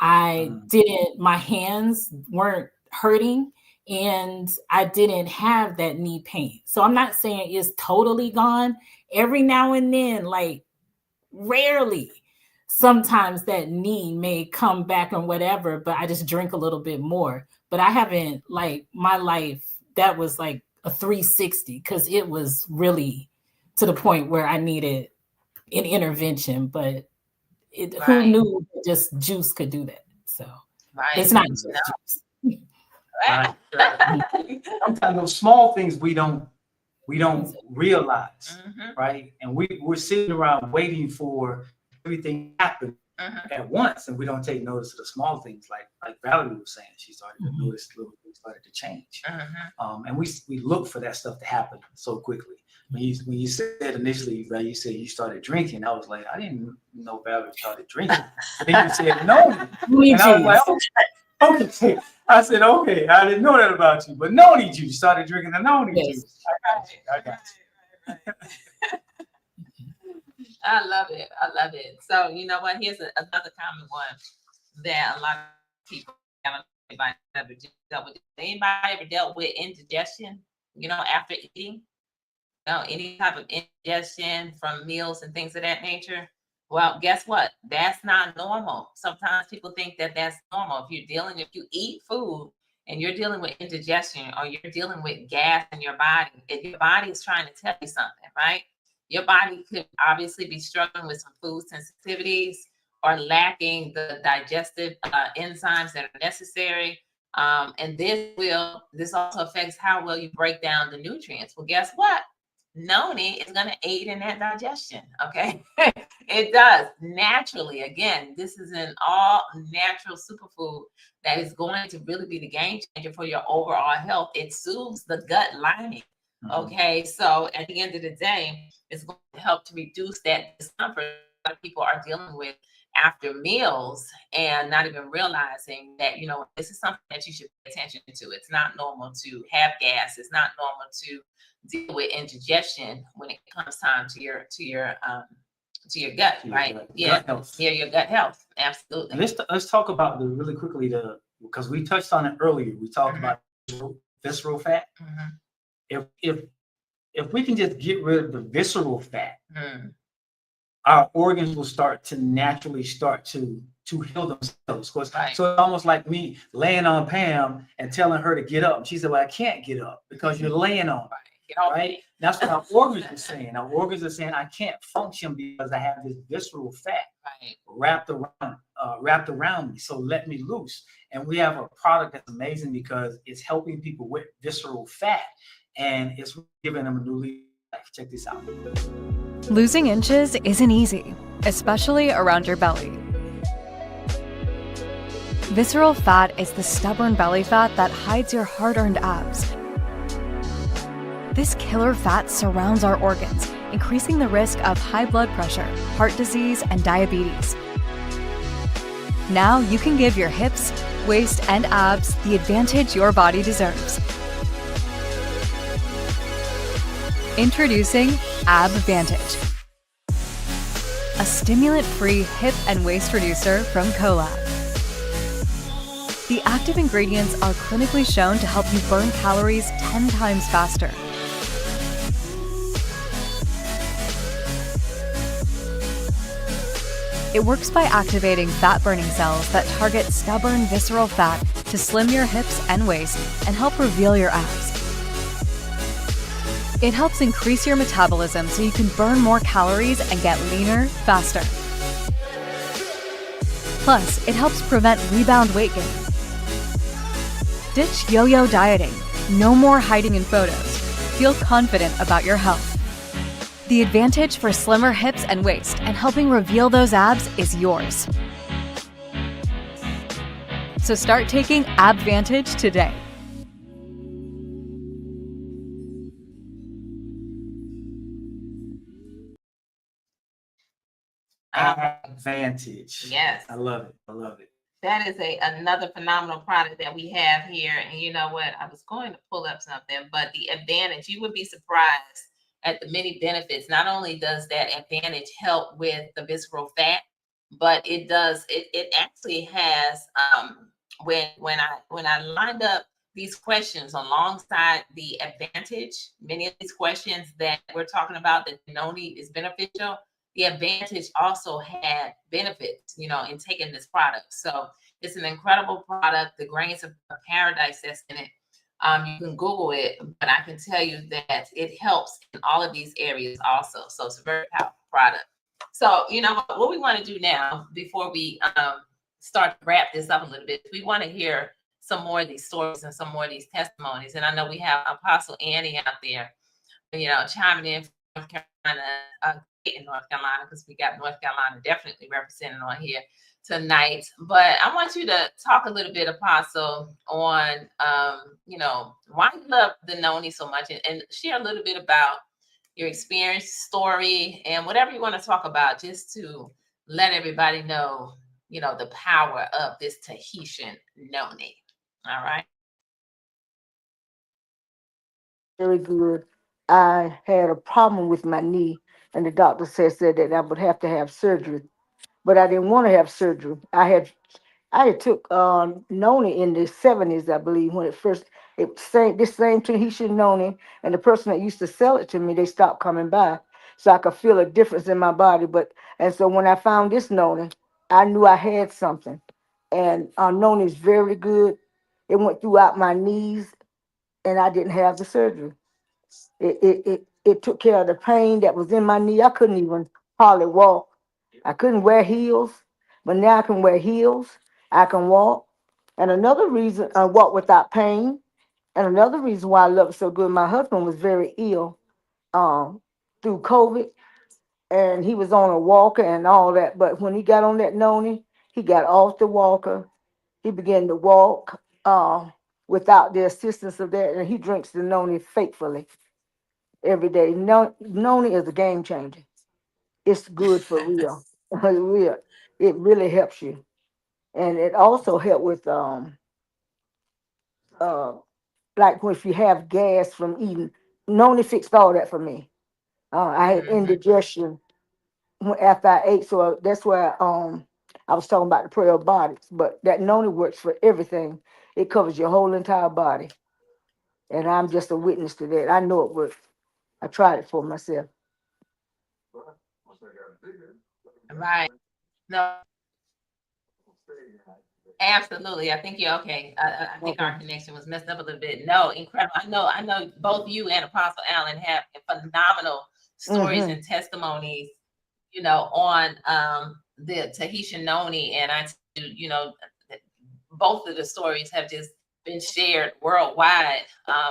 My hands weren't hurting, and I didn't have that knee pain. So I'm not saying it's totally gone. Every now and then, rarely, sometimes that knee may come back and whatever, but I just drink a little bit more. But I haven't, my life, that was a 360, because it was really to the point where I needed an intervention, but who knew just juice could do that? So it's not just juice. Right. Sometimes those small things we don't realize, right? And we're sitting around waiting for everything to happen at once, and we don't take notice of the small things, like Valerie was saying. She started to notice little things started to change, and we look for that stuff to happen so quickly. When you said initially, Val, you said you started drinking, I was like, I didn't know Valerie started drinking. Then you said no, and I was like, okay. I said, okay, I didn't know that about you, but noni juice, started drinking the noni juice. I got you. I love it. I love it. So, you know what? Here's another common one that a lot of people, I don't know if anybody ever dealt with. Anybody ever dealt with indigestion, after eating? Any type of indigestion from meals and things of that nature? Well, guess what? That's not normal. Sometimes people think that that's normal. If you eat food and you're dealing with indigestion or you're dealing with gas in your body, if your body is trying to tell you something, right? Your body could obviously be struggling with some food sensitivities or lacking the digestive enzymes that are necessary. And this also affects how well you break down the nutrients. Well, guess what? Noni is going to aid in that digestion. Okay. It does naturally. Again, this is an all natural superfood that is going to really be the game changer for your overall health. It soothes the gut lining. Okay. So at the end of the day, it's going to help to reduce that discomfort a lot of people are dealing with after meals and not even realizing that, this is something that you should pay attention to. It's not normal to have gas. It's not normal to deal with indigestion when it comes time to your gut, right? Gut health. Yeah, your gut health. Absolutely. And let's talk about really quickly because we touched on it earlier. We talked about visceral fat. If we can just get rid of the visceral fat, our organs will start to naturally to heal themselves. Right. So it's almost like me laying on Pam and telling her to get up. She said, well, I can't get up because you're laying on me. Right? That's what our organs are saying. Our organs are saying, I can't function because I have this visceral fat wrapped around me. So let me loose. And we have a product that's amazing because it's helping people with visceral fat and it's giving them a new lease. Check this out. Losing inches isn't easy, especially around your belly. Visceral fat is the stubborn belly fat that hides your hard-earned abs. This killer fat surrounds our organs, increasing the risk of high blood pressure, heart disease, and diabetes. Now you can give your hips, waist, and abs the advantage your body deserves. Introducing AbVantage, a stimulant-free hip and waist reducer from Colab. The active ingredients are clinically shown to help you burn calories 10 times faster. It works by activating fat-burning cells that target stubborn visceral fat to slim your hips and waist and help reveal your abs. It helps increase your metabolism so you can burn more calories and get leaner faster. Plus, it helps prevent rebound weight gain. Ditch yo-yo dieting. No more hiding in photos. Feel confident about your health. The advantage for slimmer hips and waist and helping reveal those abs is yours. So start taking AbVantage today. AbVantage. Yes. I love it. I love it. That is another phenomenal product that we have here. And you know what? I was going to pull up something, but the advantage, you would be surprised at the many benefits. Not only does that advantage help with the visceral fat, but it actually has, when I lined up these questions alongside the advantage, many of these questions that we're talking about that noni is beneficial, the advantage also had benefits, in taking this product. So it's an incredible product. The grains of paradise that's in it. You can Google it, but I can tell you that it helps in all of these areas also. So it's a very powerful product. So, what we want to do now before we start to wrap this up a little bit, we want to hear some more of these stories and some more of these testimonies. And I know we have Apostle Annie out there, chiming in North Carolina, in North Carolina, because we got North Carolina definitely represented on here tonight. But I want you to talk a little bit, Apostle, on why you love the Noni so much, and share a little bit about your experience, story, and whatever you want to talk about, just to let everybody know, the power of this Tahitian Noni. All right. Very good. I had a problem with my knee, and the doctor said that I would have to have surgery, but I didn't want to have surgery. I had took Noni in the 70s, I believe, when this same Tahitian Noni, and the person that used to sell it to me, they stopped coming by, so I could feel a difference in my body. And so when I found this Noni, I knew I had something. And Noni is very good. It went throughout my knees, and I didn't have the surgery. It took care of the pain that was in my knee. I couldn't even hardly walk. I couldn't wear heels, but now I can wear heels. I can walk. And another reason, I walk without pain. And another reason why I love it so good, my husband was very ill through COVID, and he was on a walker and all that. But when he got on that Noni, he got off the walker. He began to walk without the assistance of that, and he drinks the Noni faithfully every day. Noni is a game changer. It's good for real. Real. It really helps you. And it also helped with like if you have gas from eating. Noni fixed all that for me. I had indigestion after I ate, so that's where I was talking about the probiotics. But that Noni works for everything. It covers your whole entire body, and I'm just a witness to that. I know it works. I tried it for myself. Right. No. Absolutely. I think you're okay. I think our connection was messed up a little bit. No, incredible. I know both you and Apostle Allen have phenomenal stories and testimonies, on the Tahitian Noni. And both of the stories have just been shared worldwide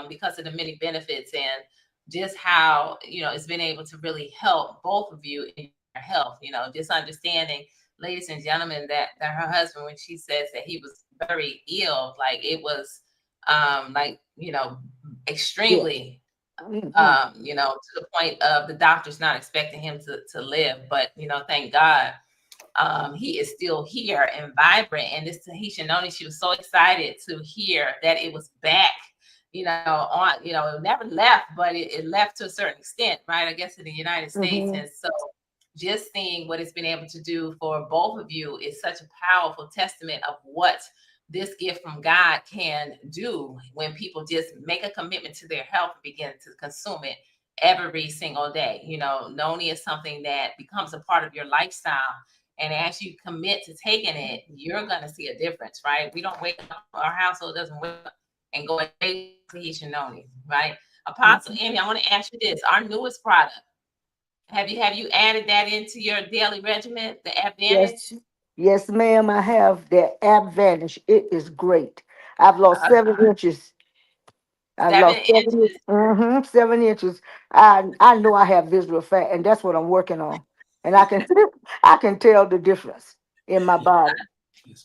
because of the many benefits and just how, it's been able to really help both of you in your health, just understanding, ladies and gentlemen, that her husband, when she says that he was very ill, like it was extremely, to the point of the doctors not expecting him to live. But, thank God he is still here and vibrant. And this Tahitian Noni, she was so excited to hear that it was back, it never left, but it left to a certain extent, right? I guess in the United States. And so just seeing what it's been able to do for both of you is such a powerful testament of what this gift from God can do when people just make a commitment to their health and begin to consume it every single day. Noni is something that becomes a part of your lifestyle. And as you commit to taking it, you're going to see a difference, right? We don't wake up, our household doesn't wake up and go and take Tahitian Noni, right? Apostle Amy, I want to ask you this. Our newest product, have you added that into your daily regimen, the Advantage? Yes, ma'am, I have the Advantage. It is great. I've lost 7 inches. I've lost 7 inches. 7 inches. I know I have visceral fat, and that's what I'm working on. And I can tell the difference in my body.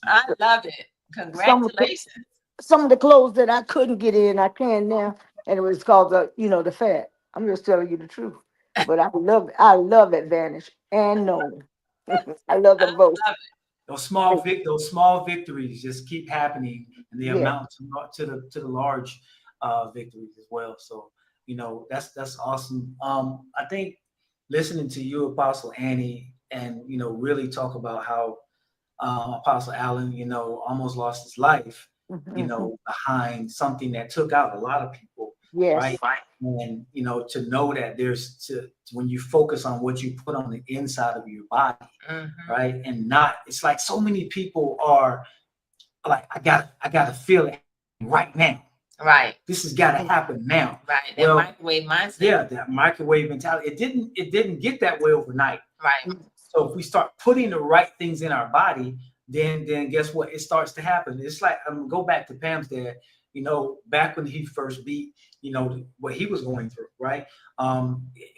I love it. Congratulations. Some of the clothes that I couldn't get in, I can now, and it was called the fat. I'm just telling you the truth. But I love Advantage and Noni. I love them both. Those small victories just keep happening, and they amount to the large victories as well. So that's awesome. I think listening to you, Apostle Annie, and really talk about how Apostle Allen, almost lost his life, behind something that took out a lot of people. Yes. Right. And, to know that when you focus on what you put on the inside of your body, right. And it's like so many people are like, I gotta feel it right now. Right. This has got to happen now. Right. That microwave mindset. Yeah. That microwave mentality. It didn't get that way overnight. Right. So if we start putting the right things in our body, then guess what? It starts to happen. It's like, I'm gonna go back to Pam's dad. back when he first beat, what he was going through, right?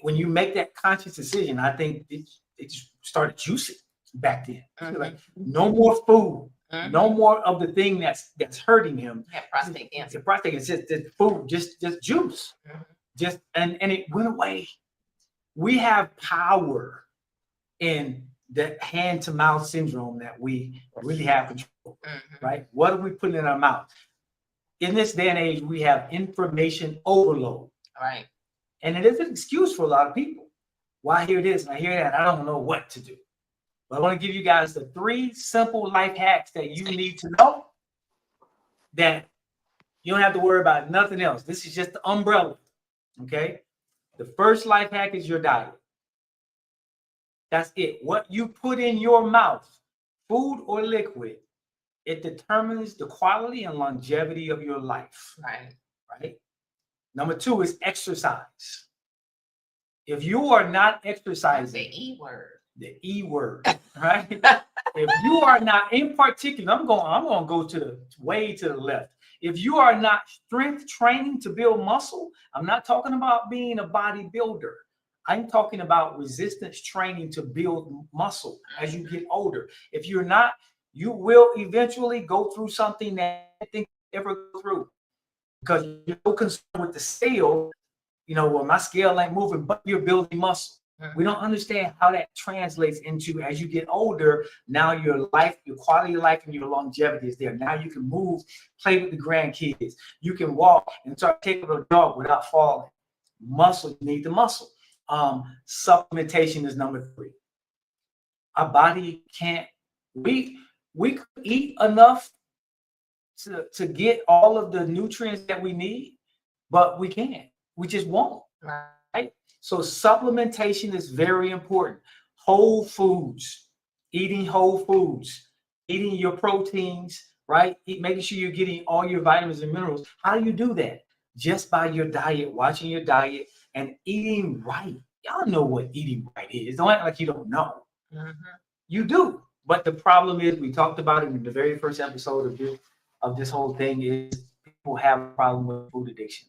When you make that conscious decision, I think it just started juicing back then. Like, no more food, no more of the thing that's hurting him. Yeah, prostate cancer. Prostate is just food, just juice, and it went away. We have power in the hand to mouth syndrome that we really have control, right? What are we putting in our mouth? In this day and age, we have information overload, right? And it is an excuse for a lot of people. Well, I hear this and I hear that, I don't know what to do. But I want to give you guys the 3 simple life hacks that you need to know, that you don't have to worry about nothing else. This is just the umbrella, okay? The first life hack is your diet. That's it. What you put in your mouth, food or liquid, it determines the quality and longevity of your life. Right. Number 2 is exercise. If you are not exercising, the E word, right? If you are not, in particular, I'm going to go to way to the left. If you are not strength training to build muscle, I'm not talking about being a bodybuilder. I'm talking about resistance training to build muscle as you get older. If you're not, you will eventually go through something that I think ever go through, because you're so concerned with the scale. Well, my scale ain't moving, but you're building muscle. We don't understand how that translates into, as you get older, now your life, your quality of life and your longevity is there. Now you can move, play with the grandkids. You can walk and start taking a dog without falling. Muscle, you need the muscle. Supplementation is number 3. Our body can't, we could eat enough to get all of the nutrients that we need, but we can't. We just won't, right? So supplementation is very important. Whole foods, eating whole foods, eating your proteins, right? Making sure you're getting all your vitamins and minerals. How do you do that? Just by your diet, watching your diet and eating right. Y'all know what eating right is. Don't act like you don't know. You do. But the problem is, we talked about it in the very first episode of this whole thing, is people have a problem with food addiction.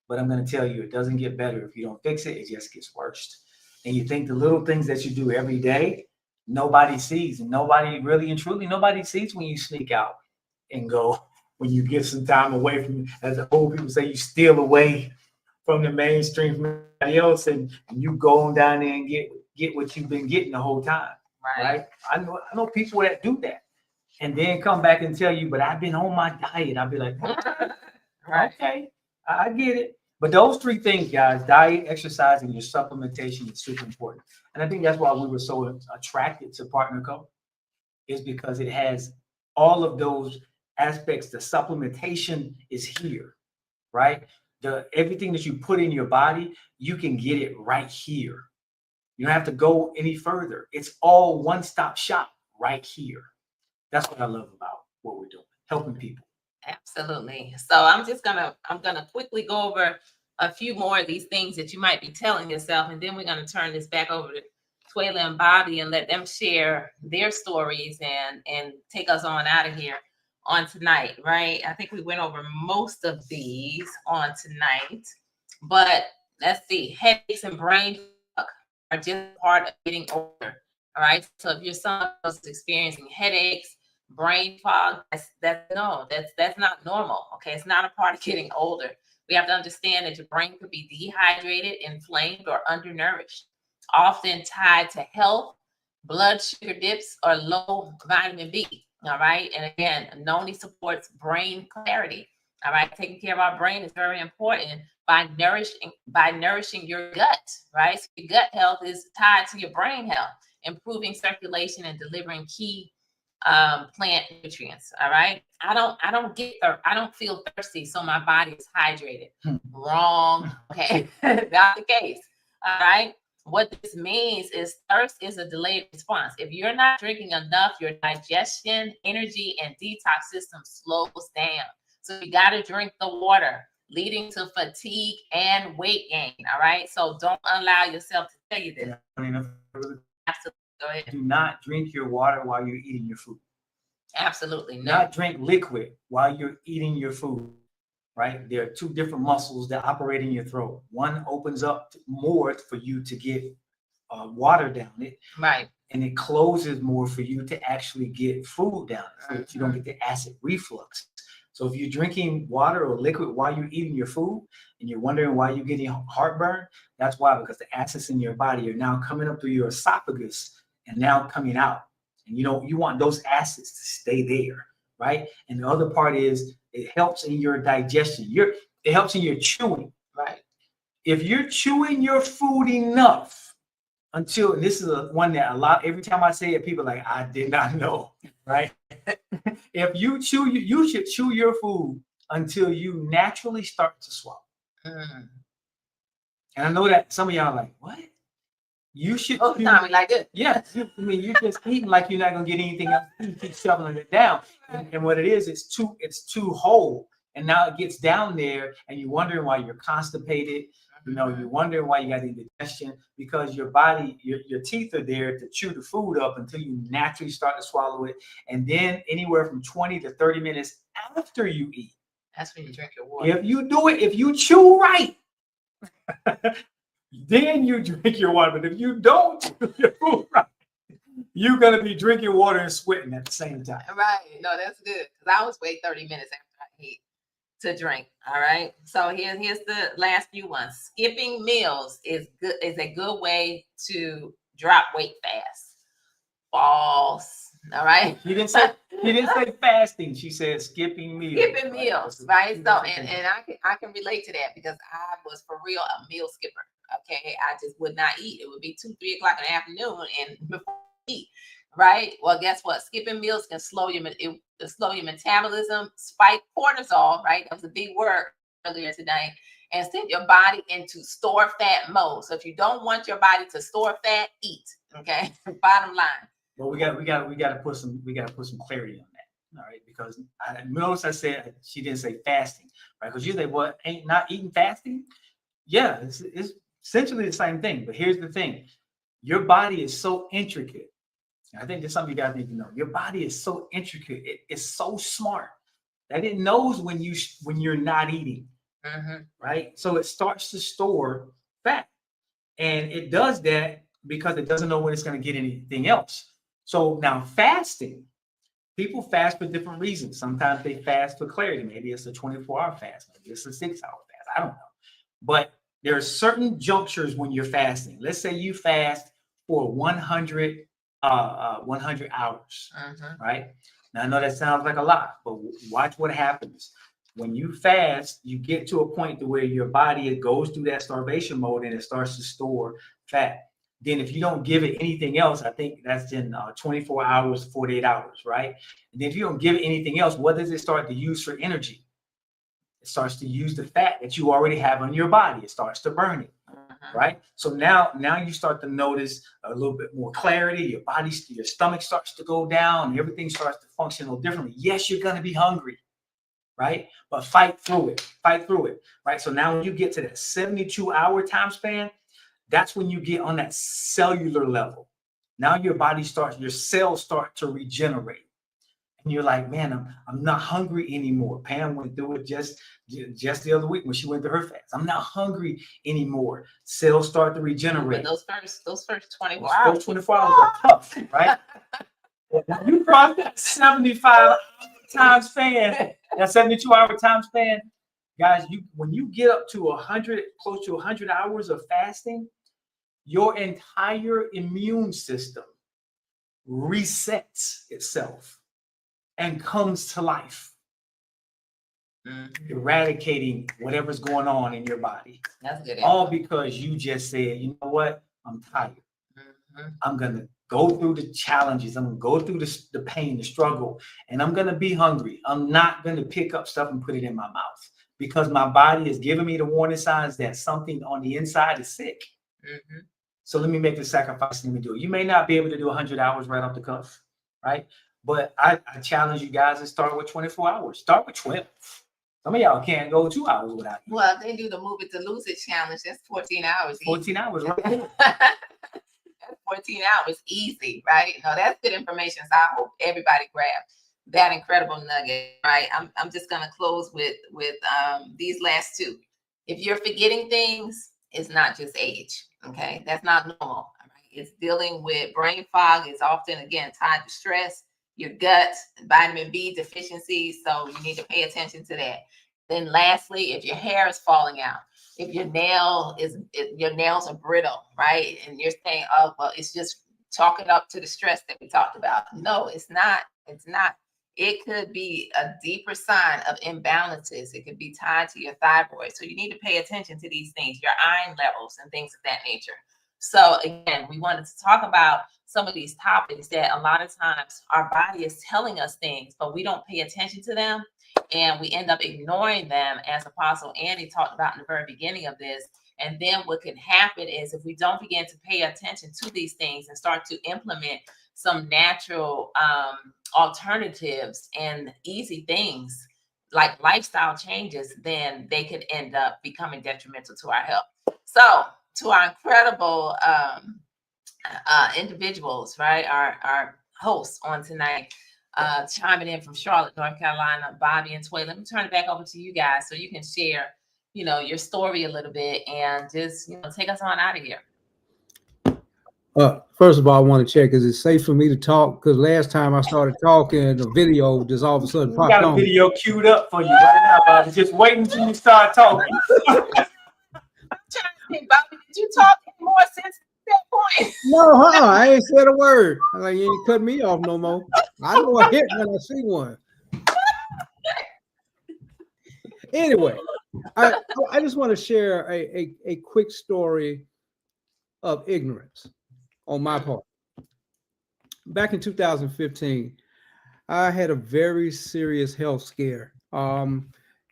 But I'm going to tell you, it doesn't get better if you don't fix it. It just gets worse. And you think the little things that you do every day, nobody sees. And nobody really and truly, nobody sees when you sneak out and go, when you get some time away from, as the old people say, you steal away from the mainstream from everybody else, and you go on down there and get what you've been getting the whole time. Right? I know people that do that, and then come back and tell you, but I've been on my diet. I'll be like, okay, I get it. But those 3 things, guys, diet, exercise, and your supplementation is super important. And I think that's why we were so attracted to Partner Co, is because it has all of those aspects. The supplementation is here, right? Everything that you put in your body, you can get it right here. You don't have to go any further. It's all one-stop shop right here. That's what I love about what we're doing, helping people. Absolutely. So I'm gonna quickly go over a few more of these things that you might be telling yourself, and then we're gonna turn this back over to Twayla and Bobby and let them share their stories and take us on out of here on tonight, right? I think we went over most of these on tonight, but let's see. Headaches and brain fog are just part of getting older. All right. So if you're someone who's experiencing headaches, brain fog, that's not normal. Okay. It's not a part of getting older. We have to understand that your brain could be dehydrated, inflamed, or undernourished, often tied to health, blood sugar dips, or low vitamin B. All right. And again, Noni supports brain clarity. All right. Taking care of our brain is very important by nourishing your gut, right? So your gut health is tied to your brain health, improving circulation and delivering key plant nutrients. All right. I don't feel thirsty, so my body is hydrated. Wrong. Okay. That's the case. All right. What this means is thirst is a delayed response. If you're not drinking enough, your digestion, energy, and detox system slows down. So you got to drink the water, leading to fatigue and weight gain. All right. So don't allow yourself to tell you this. Absolutely. Go ahead. Do not drink your water while you're eating your food. Absolutely. No. Not drink liquid while you're eating your food. right? There are two different muscles that operate in your throat. One opens up more for you to get water down it, Right. and it closes more for you to actually get food down it, so that you don't get the acid reflux. So if you're drinking water or liquid while you're eating your food and you're wondering why you're getting heartburn, that's why, because the acids in your body are now coming up through your esophagus and now coming out. And you want those acids to stay there, right? And the other part is it helps in your digestion. It helps in your chewing. Right. If you're chewing your food enough until, and this is one that every time I say it, people are like, I did not know, right? If you should chew your food until you naturally start to swallow. And I know that some of y'all are like, what? You should. Oh, Tommy, like this. Yes. I mean, you're just eating like you're not gonna get anything else. You keep shoveling it down. And what it is, it's too whole. And now it gets down there, and you're wondering why you're constipated. You're wondering why you got indigestion, because your body, your teeth are there to chew the food up until you naturally start to swallow it. And then anywhere from 20 to 30 minutes after you eat, that's when you drink your water. If you chew right, then you drink your water. But if you don't chew your food right, you're going to be drinking water and sweating at the same time. Right. No, that's good. Because I always wait 30 minutes after I eat to drink. All right. So here's the last few ones. Skipping meals is a good way to drop weight fast. False. All right. He didn't say fasting. She said skipping meals. Skipping meals, right? So and I can relate to that, because I was for real a meal skipper. Okay. I just would not eat. It would be 2-3 o'clock in the afternoon and before I eat. Right. Well, guess what? Skipping meals can slow your metabolism, spike cortisol. Right. That was a big word earlier today, and send your body into store fat mode. So if you don't want your body to store fat, eat. Okay. Bottom line. Well, we got to put some clarity on that. All right, because notice I said she didn't say fasting, right? Because you say, well, ain't not eating fasting? Yeah, it's essentially the same thing. But here's the thing: your body is so intricate. I think there's something you guys need to know. Your body is so intricate. It's so smart that it knows when you're not eating, right? So it starts to store fat, and it does that because it doesn't know when it's going to get anything else. So now fasting, people fast for different reasons. Sometimes they fast for clarity. Maybe it's a 24-hour fast. Maybe it's a 6-hour fast. I don't know. But there are certain junctures when you're fasting. Let's say you fast for 100 hours, right? Now I know that sounds like a lot, but watch what happens. When you fast, you get to a point to where your body goes through that starvation mode and it starts to store fat. Then if you don't give it anything else, I think that's in 24 hours, 48 hours, right? And then if you don't give it anything else, what does it start to use for energy? It starts to use the fat that you already have on your body. It starts to burn it. Right. So now you start to notice a little bit more clarity. Your stomach starts to go down, and everything starts to function a little differently. Yes, you're going to be hungry, right? But fight through it. Right. So now when you get to that 72-hour time span, that's when you get on that cellular level. Now your cells start to regenerate. And you're like, man, I'm not hungry anymore. Pam went through it just the other week when she went through her fast. I'm not hungry anymore. Cells start to regenerate. Those first 24 hours. Those 24 hours are tough, right? When you cross that 75 time span, that 72-hour time span, guys, when you get up to close to 100 hours of fasting, your entire immune system resets itself and comes to life, eradicating whatever's going on in your body. That's good. All because you just said, you know what? I'm tired. I'm going to go through the challenges. I'm going to go through the pain, the struggle, and I'm going to be hungry. I'm not going to pick up stuff and put it in my mouth because my body is giving me the warning signs that something on the inside is sick. So let me make the sacrifice and let me do it. You may not be able to do 100 hours right off the cuff, right? But I challenge you guys to start with 24 hours. Start with 12. Some of y'all can't go 2 hours without eating. Well, if they do the Move It to Lose It challenge, that's 14 hours. 14 hours, right? That's 14 hours easy, right? No, that's good information. So I hope everybody grabs that incredible nugget, right? I'm just gonna close with these last two. If you're forgetting things, it's not just age. Okay, that's not normal. All right? It's dealing with brain fog. It's often again tied to stress, your gut, vitamin B deficiency. So you need to pay attention to that. Then lastly, if your hair is falling out, if your your nails are brittle, right? And you're saying, oh, well, it's just chalk it up to the stress that we talked about. No, it's not. It's not. It could be a deeper sign of imbalances. It could be tied to your thyroid. So you need to pay attention to these things, your iron levels and things of that nature. So again, we wanted to talk about some of these topics that a lot of times our body is telling us things, but we don't pay attention to them. And we end up ignoring them, as Apostle Annie talked about in the very beginning of this. And then what can happen is if we don't begin to pay attention to these things and start to implement some natural alternatives and easy things like lifestyle changes, then they could end up becoming detrimental to our health. So to our incredible individuals, right, our hosts on tonight, chiming in from Charlotte, North Carolina, Bobby and Tway. Let me turn it back over to you guys so you can share, your story a little bit and just, take us on out of here. First of all, I want to check, is it safe for me to talk? Because last time I started talking, the video just all of a sudden popped on. We got a video queued up for you right now, Bobby. Just wait until you start talking. I'm trying to think, Bobby, did you talk any more since that point? No, I ain't said a word. I'm like, you ain't cut me off no more. I know a hit when I see one. Anyway, I just want to share a quick story of ignorance on my part. Back in 2015, I had a very serious health scare. And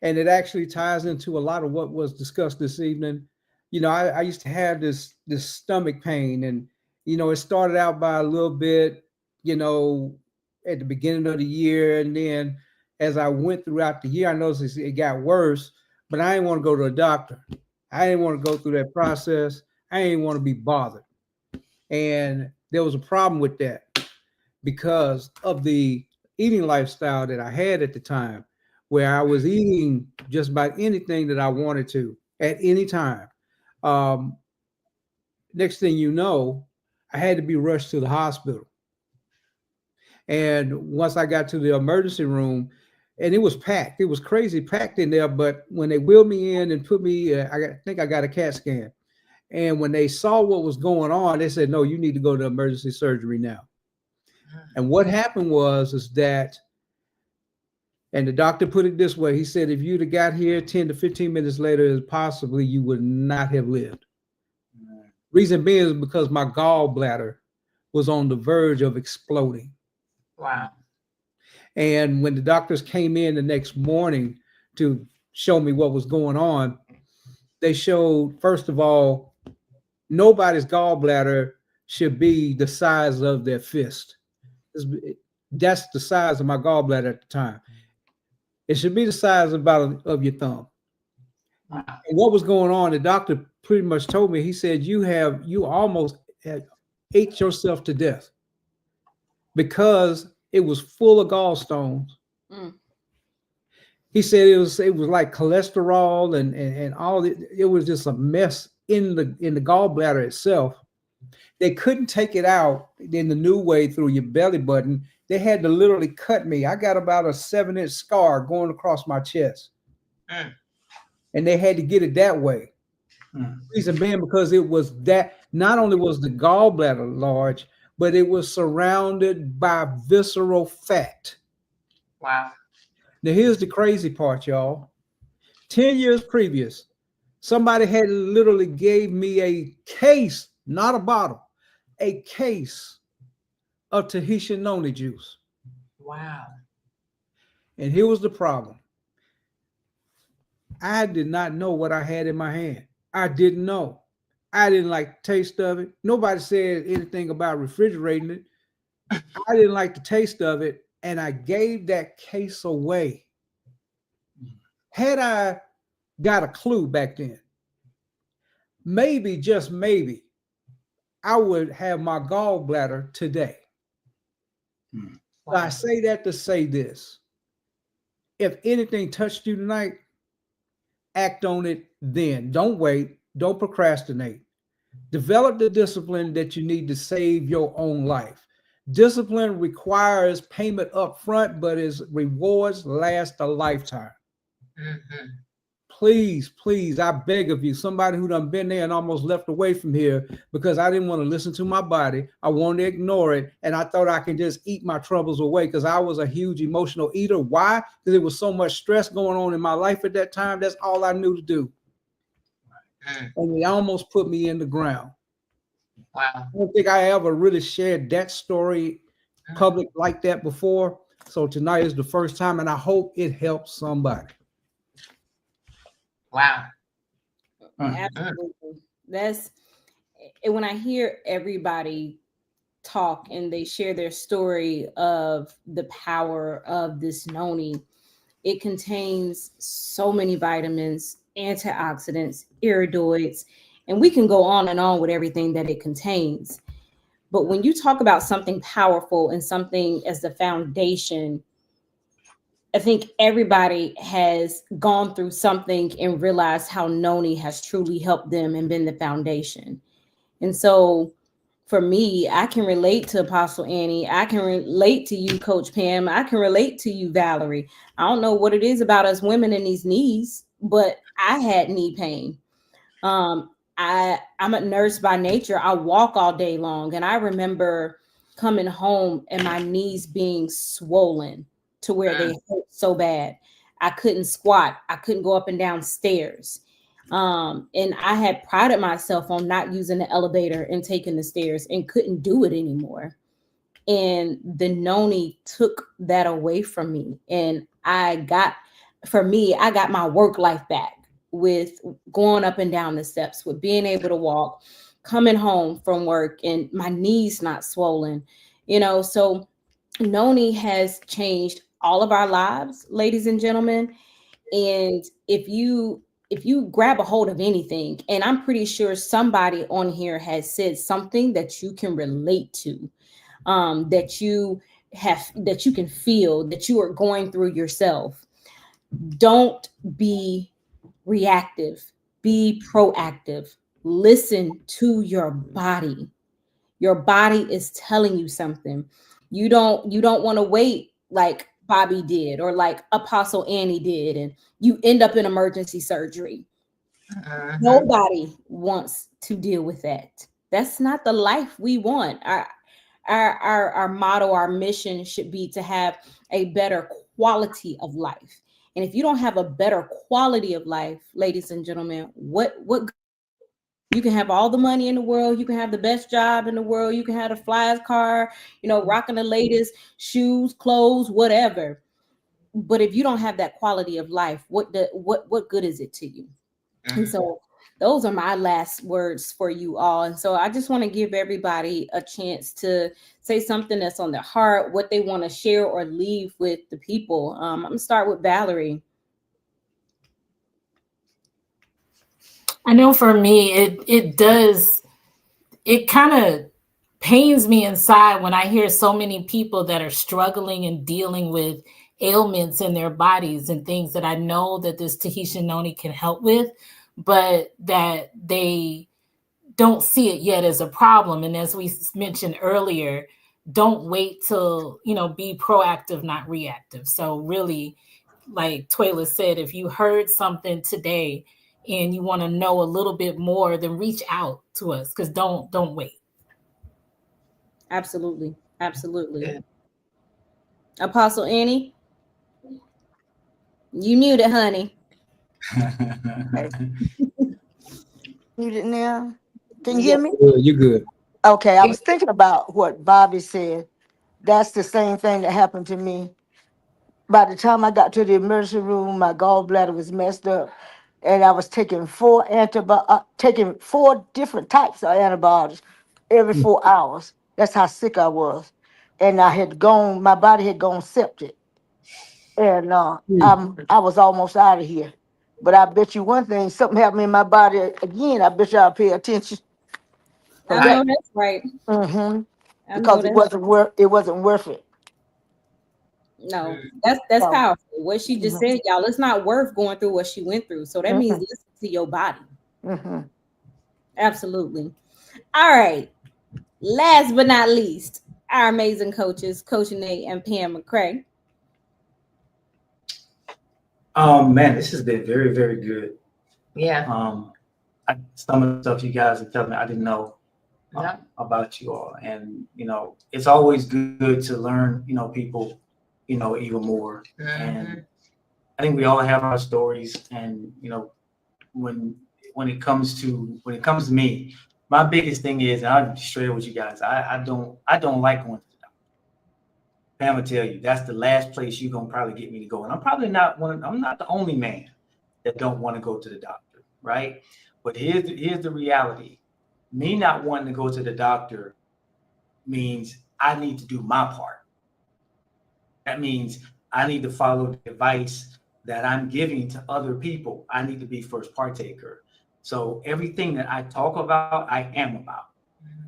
it actually ties into a lot of what was discussed this evening. I used to have this stomach pain, and, it started out by a little bit, at the beginning of the year. And then as I went throughout the year, I noticed it got worse, but I didn't want to go to a doctor. I didn't want to go through that process. I didn't want to be bothered. And there was a problem with that because of the eating lifestyle that I had at the time, where I was eating just about anything that I wanted to at any time. Next thing you know, I had to be rushed to the hospital. And once I got to the emergency room, and it was packed, it was crazy packed in there. But when they wheeled me in and put me, I think I got a CAT scan. And when they saw what was going on, they said, no, you need to go to emergency surgery now. And what happened is that, and the doctor put it this way, he said, if you'd have got here 10 to 15 minutes later, possibly you would not have lived. Reason being is because my gallbladder was on the verge of exploding. Wow. And when the doctors came in the next morning to show me what was going on, they showed, first of all, nobody's gallbladder should be the size of their fist. That's the size of my gallbladder at the time. It should be the size of your thumb. Wow. And what was going on, the doctor pretty much told me, he said, you almost ate yourself to death because it was full of gallstones. He said it was like cholesterol and all it was just a mess in the gallbladder itself. They couldn't take it out in the new way through your belly button. They had to literally cut me. I got about a 7-inch scar going across my chest. And they had to get it that way. Reason being because it was that, not only was the gallbladder large, but it was surrounded by visceral fat. Wow. Now, here's the crazy part, y'all. 10 years previous, somebody had literally gave me a case, not a bottle, a case of Tahitian noni juice. Wow. And here was the problem. I did not know what I had in my hand. I didn't know. I didn't like the taste of it. Nobody said anything about refrigerating it. I didn't like the taste of it. And I gave that case away. Had I got a clue back then, maybe, just maybe, I would have my gallbladder today. So I say that to say this. If anything touched you tonight, act on it then. Don't wait. Don't procrastinate. Develop the discipline that you need to save your own life. Discipline requires payment up front, but its rewards last a lifetime. Mm-hmm. Please, please, I beg of you, somebody who done been there and almost left away from here because I didn't want to listen to my body. I wanted to ignore it. And I thought I could just eat my troubles away because I was a huge emotional eater. Why? Because there was so much stress going on in my life at that time. That's all I knew to do. And they almost put me in the ground. Wow. I don't think I ever really shared that story public like that before. So tonight is the first time, and I hope it helps somebody. Wow. Absolutely. That's when I hear everybody talk and they share their story of the power of this noni. It contains so many vitamins, antioxidants, iridoids, and we can go on and on with everything that it contains. But when you talk about something powerful and something as the foundation, I think everybody has gone through something and realized how noni has truly helped them and been the foundation. And so for me, I can relate to Apostle Annie. I can relate to you, Coach Pam. I can relate to you, Valerie. I don't know what it is about us women in these knees, but I had knee pain. I'm a nurse by nature. I walk all day long. And I remember coming home and my knees being swollen to where they hurt so bad. I couldn't squat. I couldn't go up and down stairs. And I had prided myself on not using the elevator and taking the stairs and couldn't do it anymore. And the noni took that away from me. And I got my work life back with going up and down the steps, with being able to walk, coming home from work and my knees not swollen, so noni has changed all of our lives, ladies and gentlemen. And if you grab a hold of anything, and I'm pretty sure somebody on here has said something that you can relate to, that you can feel, that you are going through yourself. Don't be reactive, be proactive. Listen to your body. Your body is telling you something. You don't want to wait like Bobby did or like Apostle Annie did, and you end up in emergency surgery. Nobody wants to deal with that. That's not the life we want. Our motto, our mission should be to have a better quality of life. And if you don't have a better quality of life, ladies and gentlemen, what you can have all the money in the world, you can have the best job in the world, you can have the flyest car, rocking the latest shoes, clothes, whatever. But if you don't have that quality of life, what good is it to you? And so those are my last words for you all. And so I just want to give everybody a chance to say something that's on their heart, what they want to share or leave with the people. I'm going to start with Valerie. I know for me, it kind of pains me inside when I hear so many people that are struggling and dealing with ailments in their bodies and things that I know that this Tahitian noni can help with, but that they don't see it yet as a problem. And as we mentioned earlier, don't wait till, be proactive, not reactive. So really, like Twyla said, if you heard something today and you want to know a little bit more, then reach out to us, because don't wait. Absolutely. Absolutely. Apostle Annie, you muted, honey. Muted now. Can you hear me? You're good. Okay, I was thinking about what Bobby said. That's the same thing that happened to me. By the time I got to the emergency room, my gallbladder was messed up, and I was taking four different types of antibiotics every 4 hours. That's how sick I was, and my body had gone septic, and I was almost out of here. But I bet you one thing, something happened in my body again. I bet y'all pay attention. I know that's right. Because it wasn't worth it. No, that's So, powerful. What she just said, y'all, it's not worth going through what she went through. So that means listen to your body. mhm. Absolutely. All right. Last but not least, our amazing coaches, Coach Nate and Pam McCray. Man, this has been very, very good. Yeah. Some of the stuff you guys are telling me I didn't know Yeah. about you all, and it's always good to learn, people, even more. And I think we all have our stories, and when it comes to me, my biggest thing is, and I'll be straight with you guys, I don't like going to the doctor. Pam will tell you that's the last place you're gonna probably get me to go, and I'm not the only man that don't want to go to the doctor, right? But here's the reality. Me not wanting to go to the doctor means I need to do my part. That means I need to follow the advice that I'm giving to other people. I need to be first partaker. So everything that I talk about, I am about,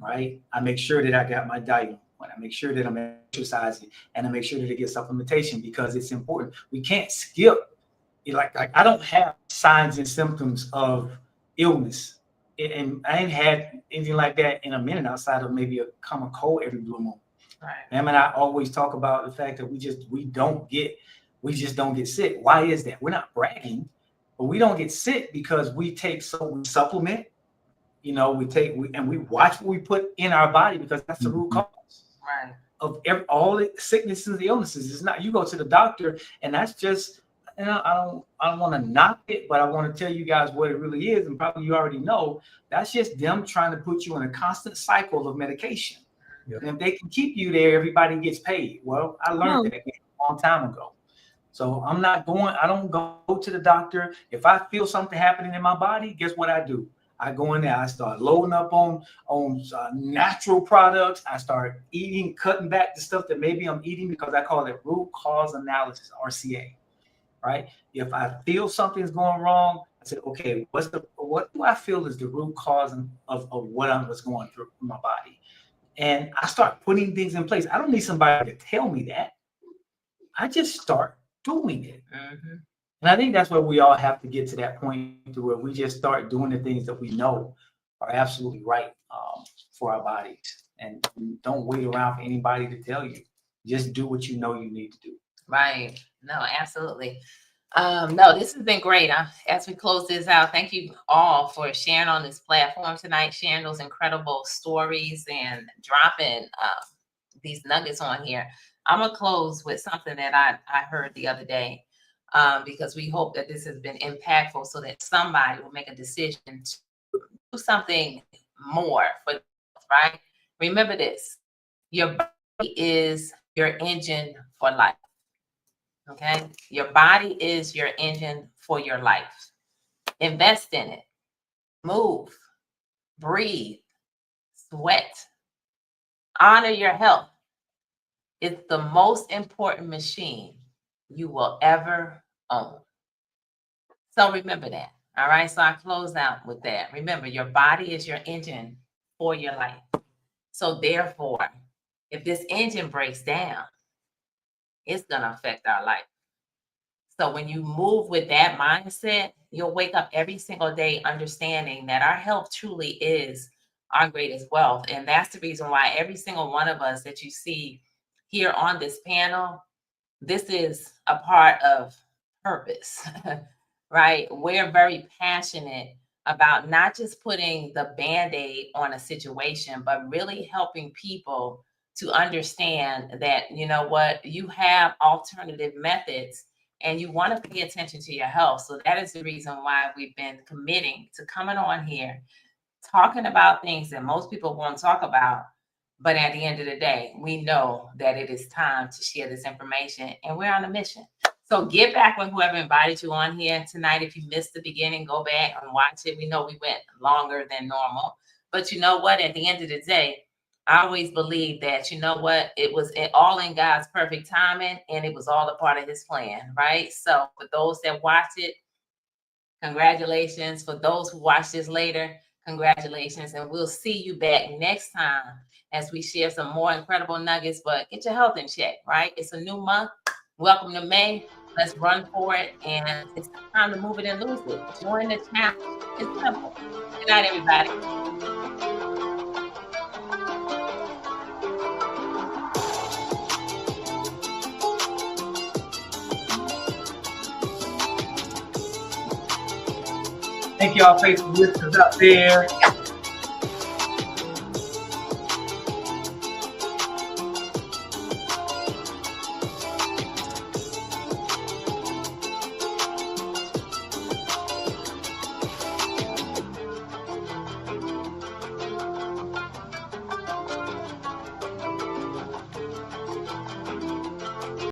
right? I make sure that I got my diet on. I make sure that I'm exercising, and I make sure that I get supplementation, because it's important. We can't skip. Like I don't have signs and symptoms of illness, and I ain't had anything like that in a minute, outside of maybe a common cold every blue moon. Right. And I always talk about the fact that we just don't get sick. Why is that? We're not bragging, but we don't get sick because we supplement. We watch what we put in our body, because that's the root cause. Right. Of all the sicknesses and illnesses. It's not, you go to the doctor and that's just, I don't want to knock it, but I want to tell you guys what it really is, and probably you already know. That's just them trying to put you in a constant cycle of medication. Yep. And if they can keep you there, everybody gets paid. Well, I learned that a long time ago. So I don't go to the doctor. If I feel something happening in my body, guess what I do? I go in there, I start loading up on natural products. I start cutting back the stuff that maybe I'm eating, because I call it root cause analysis, RCA, right? If I feel something's going wrong, I say, okay, what do I feel is the root cause of what's going through my body? And I start putting things in place. I don't need somebody to tell me that. I just start doing it. Mm-hmm. And I think that's where we all have to get to that point, to where we just start doing the things that we know are absolutely right for our bodies. And don't wait around for anybody to tell you. Just do what you know you need to do. Right. No, absolutely. No, this has been great. As we close this out, thank you all for sharing on this platform tonight, sharing those incredible stories and dropping these nuggets on here. I'm going to close with something that I heard the other day, because we hope that this has been impactful, so that somebody will make a decision to do something more for them, right? Remember this: your body is your engine for life. Okay? Your body is your engine for your life. Invest in it. Move. Breathe. Sweat. Honor your health. It's the most important machine you will ever own. So remember that. All right. So I close out with that. Remember, your body is your engine for your life. So therefore, if this engine breaks down, it's going to affect our life. So when you move with that mindset, you'll wake up every single day understanding that our health truly is our greatest wealth. And that's the reason why every single one of us that you see here on this panel, this is a part of purpose, right? We're very passionate about not just putting the Band-Aid on a situation, but really helping people to understand that, you know what, you have alternative methods and you want to pay attention to your health. So that is the reason why we've been committing to coming on here, talking about things that most people won't talk about. But at the end of the day, we know that it is time to share this information, and we're on a mission. So get back with whoever invited you on here tonight. If you missed the beginning, go back and watch it. We know we went longer than normal, but you know what? At the end of the day, I always believe that, you know what? It was all in God's perfect timing, and it was all a part of his plan, right? So for those that watched it, congratulations. For those who watch this later, congratulations. And we'll see you back next time as we share some more incredible nuggets, but get your health in check, right? It's a new month. Welcome to May. Let's run for it, and it's time to move it and lose it. Join the challenge. It's simple. Good night, everybody. Thank y'all, faithful listeners out there.